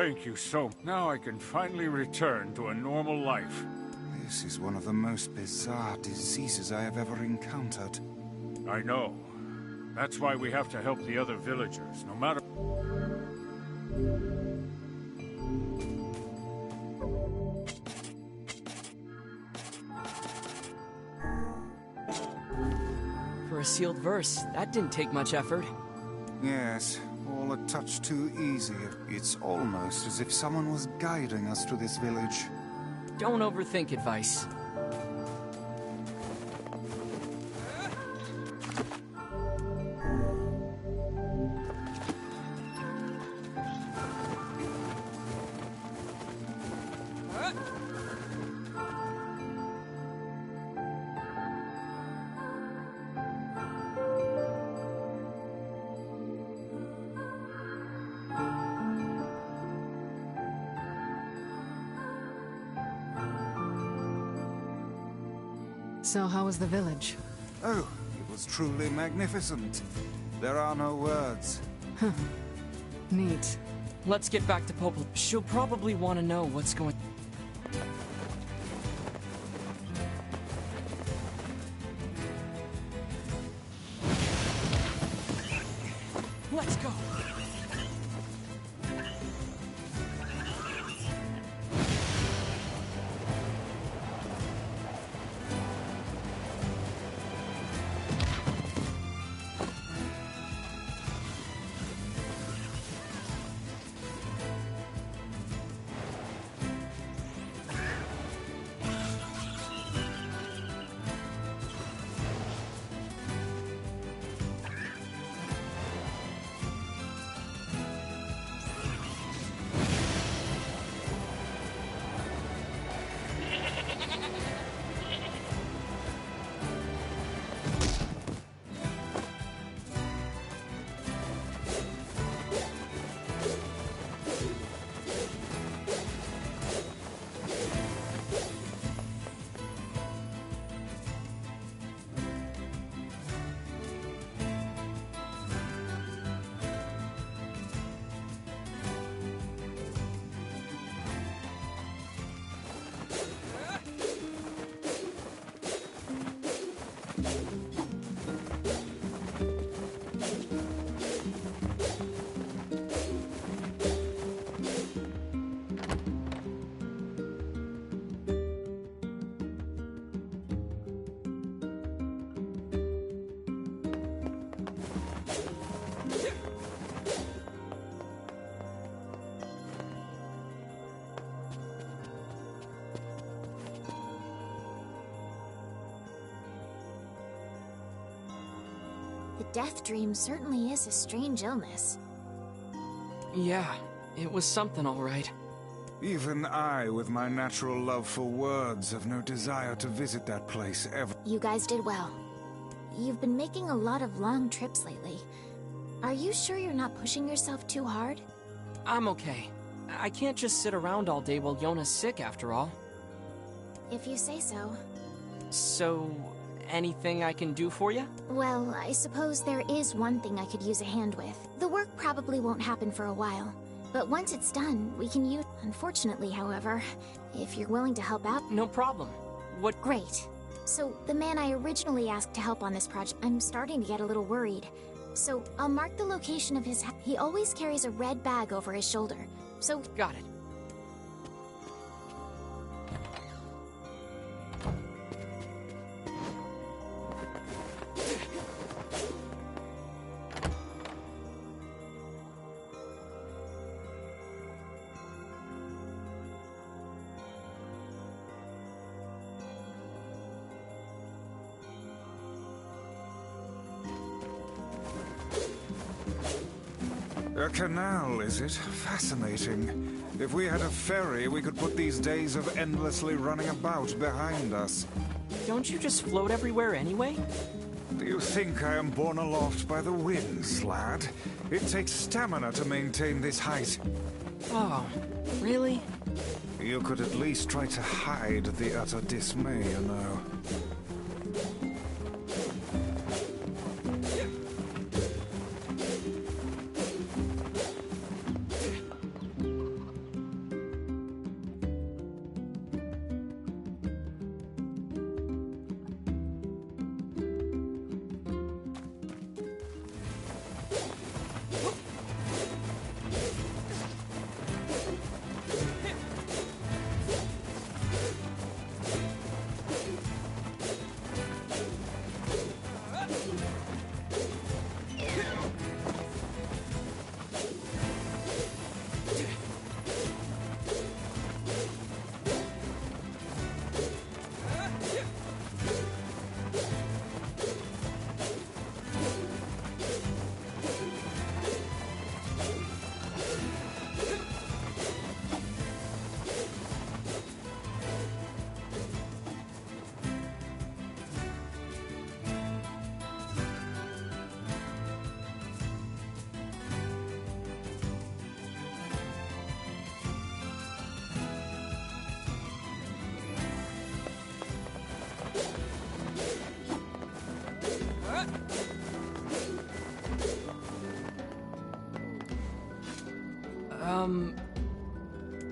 Thank you so. Now I can finally return to a normal life. This is one of the most bizarre diseases I have ever encountered. I know. That's why we have to help the other villagers, no matter... For a sealed verse, that didn't take much effort. Yes, all a touch too easy. It's almost as if someone was guiding us to this village. Don't overthink advice. So how was the village? Oh, it was truly magnificent. There are no words. Neat. Let's get back to Popol. She'll probably want to know what's going... Let's go! The death dream certainly is a strange illness. Yeah, it was something all right. Even I, with my natural love for words, have no desire to visit that place ever. You guys did well. You've been making a lot of long trips lately. Are you sure you're not pushing yourself too hard? I'm okay. I can't just sit around all day while Yona's sick, after all. If you say so. So, anything I can do for you? Well, I suppose there is one thing I could use a hand with. The work probably won't happen for a while, but once it's done, we can use... Unfortunately, however, if you're willing to help out... No problem. What... Great. So, the man I originally asked to help on this project, I'm starting to get a little worried. So, I'll mark the location of his... He always carries a red bag over his shoulder, so... Got it. A canal, is it? Fascinating. If we had a ferry, we could put these days of endlessly running about behind us. Don't you just float everywhere anyway? Do you think I am borne aloft by the winds, lad? It takes stamina to maintain this height. Oh, really? You could at least try to hide the utter dismay, you know.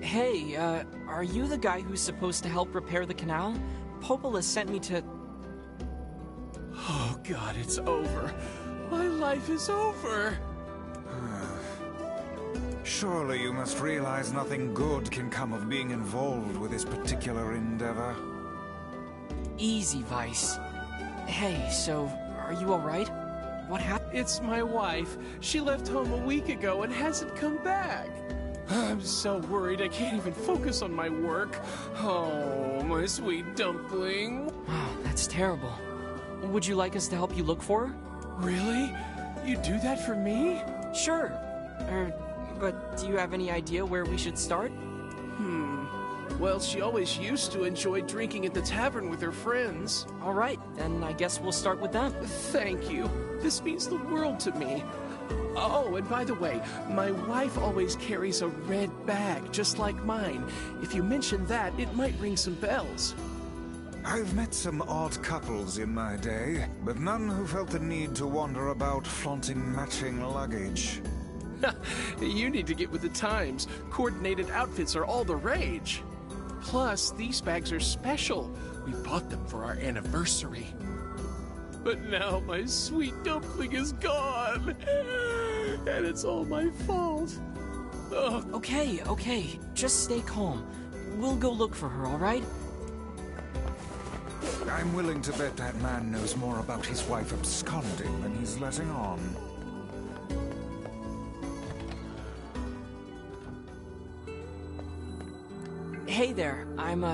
Hey, are you the guy who's supposed to help repair the canal? Popola sent me to... Oh god, it's over. My life is over. Surely you must realize nothing good can come of being involved with this particular endeavor. Easy, Vice. Hey, so, are you alright? What happened? It's my wife. She left home a week ago and hasn't come back. I'm so worried I can't even focus on my work. Oh, my sweet dumpling. Wow, that's terrible. Would you like us to help you look for her? Really? You do that for me? Sure. But do you have any idea where we should start? Well, she always used to enjoy drinking at the tavern with her friends. Alright, then I guess we'll start with them. Thank you. This means the world to me. Oh, and by the way, my wife always carries a red bag, just like mine. If you mention that, it might ring some bells. I've met some odd couples in my day, but none who felt the need to wander about flaunting matching luggage. You need to get with the times. Coordinated outfits are all the rage. Plus, these bags are special. We bought them for our anniversary. But now my sweet dumpling is gone. And it's all my fault. Ugh. Okay. Just stay calm. We'll go look for her, alright? I'm willing to bet that man knows more about his wife absconding than he's letting on. Hey there, I'm,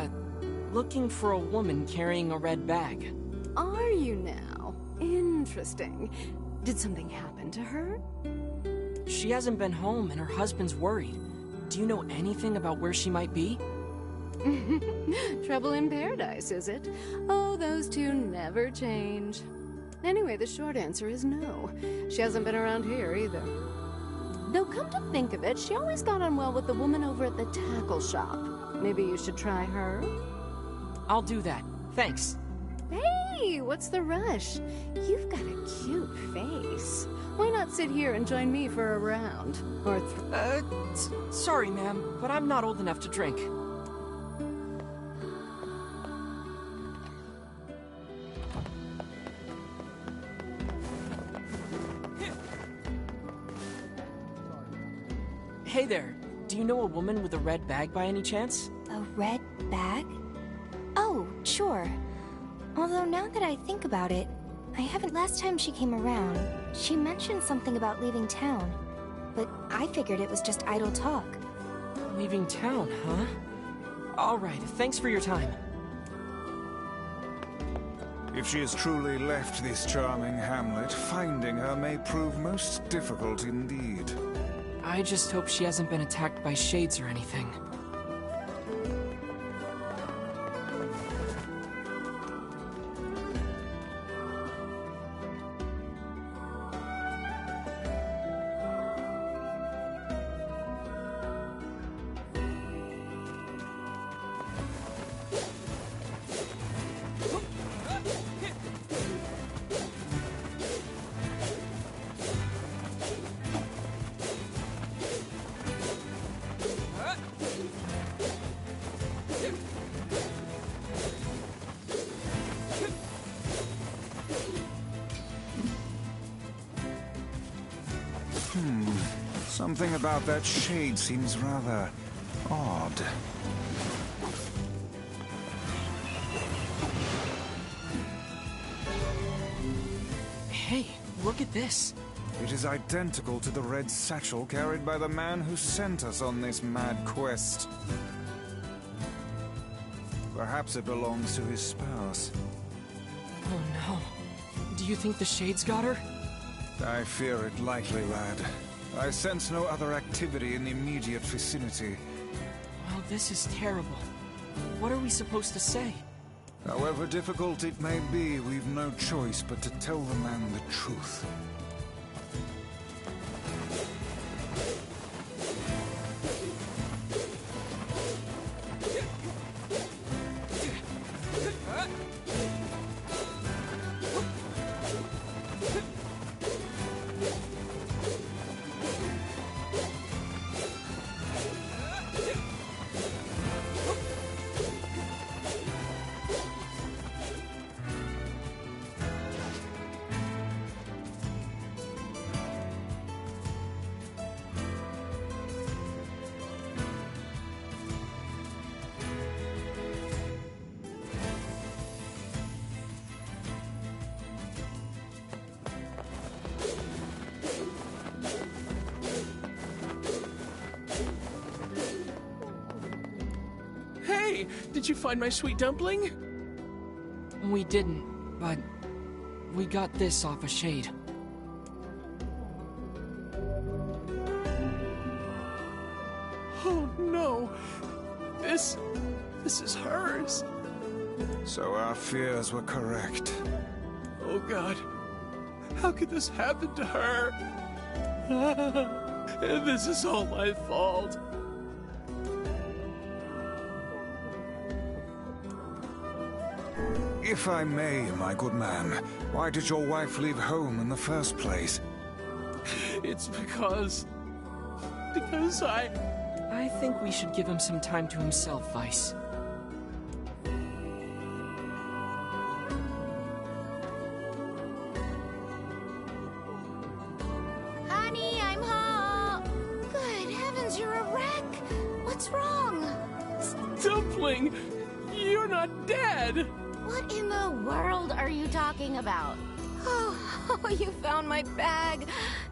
looking for a woman carrying a red bag. Are you now? Interesting. Did something happen to her? She hasn't been home and her husband's worried. Do you know anything about where she might be? Trouble in paradise, is it? Oh, those two never change. Anyway, the short answer is no. She hasn't been around here either. Though come to think of it, she always got on well with the woman over at the tackle shop. Maybe you should try her? I'll do that. Thanks. Hey, what's the rush? You've got a cute face. Why not sit here and join me for a round? Or sorry, ma'am, but I'm not old enough to drink. Hey there, do you know a woman with a red bag by any chance? A red bag? Oh, sure. Although now that I think about it, I haven't. Last time she came around, she mentioned something about leaving town. But I figured it was just idle talk. Leaving town, huh? Alright, thanks for your time. If she has truly left this charming hamlet, finding her may prove most difficult indeed. I just hope she hasn't been attacked by shades or anything. Something about that shade seems rather odd. Hey, look at this. It is identical to the red satchel carried by the man who sent us on this mad quest. Perhaps it belongs to his spouse. Oh no. Do you think the shades got her? I fear it likely, lad. I sense no other activity in the immediate vicinity. Well, this is terrible. What are we supposed to say? However difficult it may be, we've no choice but to tell the man the truth. Hey, did you find my sweet dumpling? We didn't, but we got this off a shade. Oh no, this is hers. So our fears were correct. Oh God, how could this happen to her? And this is all my fault. If I may, my good man, why did your wife leave home in the first place? It's because I think we should give him some time to himself, Vice. Honey, I'm home. Good heavens, you're a wreck. What's wrong? Dumpling, you're not dead. What in the world are you talking about? Oh, you found my bag.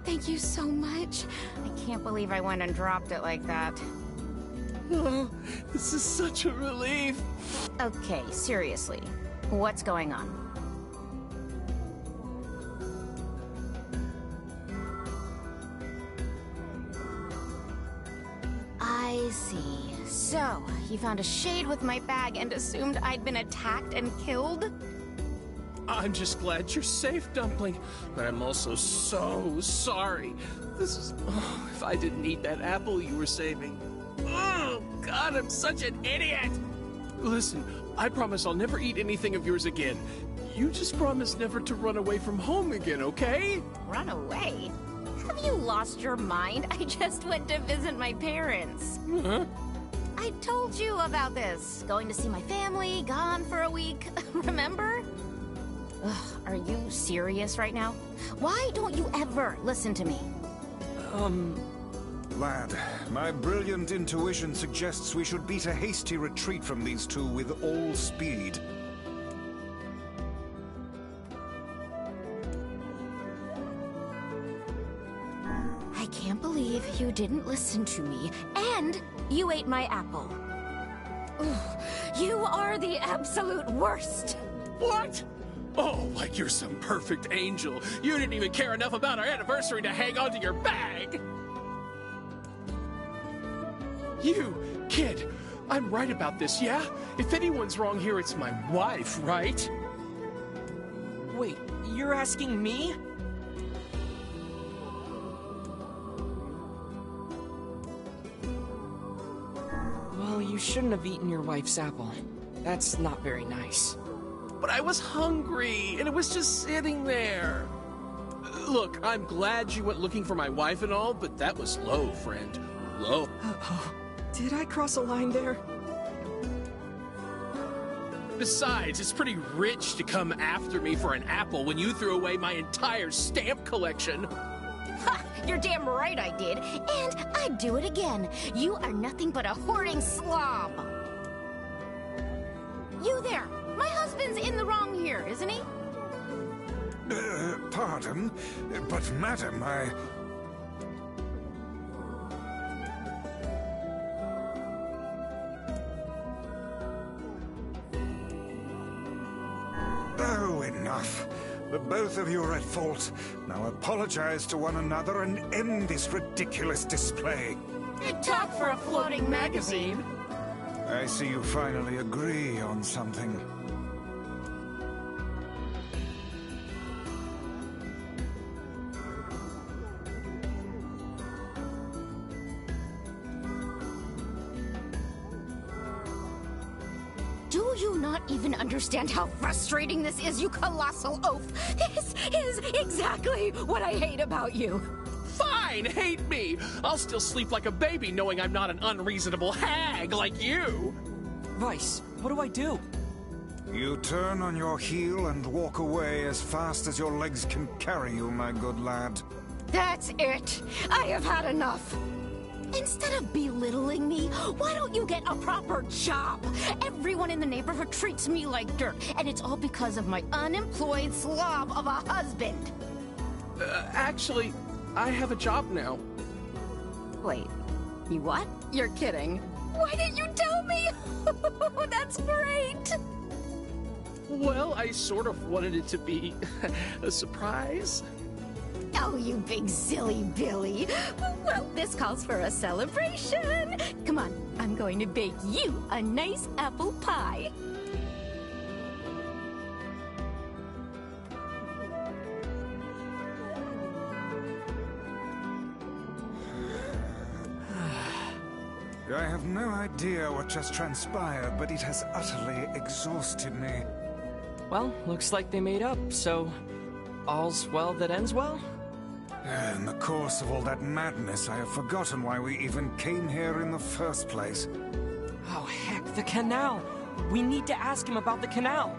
Thank you so much. I can't believe I went and dropped it like that. Oh, this is such a relief. Okay, seriously. What's going on? I see. So, you found a shade with my bag and assumed I'd been attacked and killed? I'm just glad you're safe, Dumpling, but I'm also so sorry. This is... Oh, if I didn't eat that apple you were saving. Oh, God, I'm such an idiot! Listen, I promise I'll never eat anything of yours again. You just promise never to run away from home again, okay? Run away? Have you lost your mind? I just went to visit my parents. Huh? I told you about this. Going to see my family, gone for a week. Remember? Ugh, are you serious right now? Why don't you ever listen to me? Lad, my brilliant intuition suggests we should beat a hasty retreat from these two with all speed. I can't believe you didn't listen to me, and you ate my apple. Ugh, you are the absolute worst. What? Oh, like you're some perfect angel. You didn't even care enough about our anniversary to hang on to your bag. You, kid, I'm right about this, yeah? If anyone's wrong here, it's my wife, right? Wait, you're asking me? Well, you shouldn't have eaten your wife's apple. That's not very nice. But I was hungry, and it was just sitting there. Look, I'm glad you went looking for my wife and all, but that was low, friend. Low. Uh-oh. Did I cross a line there? Besides, it's pretty rich to come after me for an apple when you threw away my entire stamp collection. Ha! You're damn right I did, and I'd do it again. You are nothing but a hoarding slob. You there! My husband's in the wrong here, isn't he? Pardon, but madam, Oh, enough. The both of you are at fault. Now apologize to one another and end this ridiculous display. Big talk for a floating magazine. I see you finally agree on something. Do you not even understand how frustrating this is, you colossal oaf? This is exactly what I hate about you. Fine, hate me. I'll still sleep like a baby knowing I'm not an unreasonable hag like you. Vice, what do I do? You turn on your heel and walk away as fast as your legs can carry you, my good lad. That's it. I have had enough. Instead of belittling me, why don't you get a proper job? Everyone in the neighborhood treats me like dirt, and it's all because of my unemployed slob of a husband. Actually, I have a job now. Wait, you what? You're kidding. Why didn't you tell me? That's great! Well, I sort of wanted it to be a surprise. Oh, you big silly Billy. Well, this calls for a celebration. Come on, I'm going to bake you a nice apple pie. I have no idea what just transpired, but it has utterly exhausted me. Well, looks like they made up, so all's well that ends well? In the course of all that madness, I have forgotten why we even came here in the first place. Oh, heck, the canal! We need to ask him about the canal!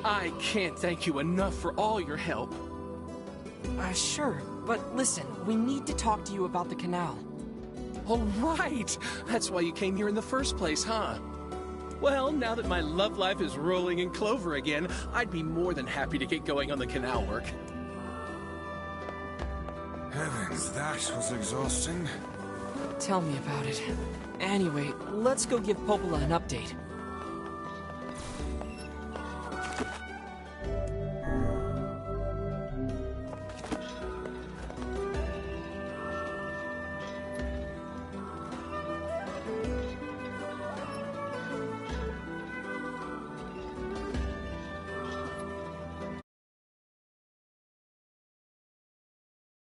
I can't thank you enough for all your help. Sure, but listen, we need to talk to you about the canal. All right! That's why you came here in the first place, huh? Well, now that my love life is rolling in clover again, I'd be more than happy to get going on the canal work. Heavens, that was exhausting. Tell me about it. Anyway, let's go give Popola an update.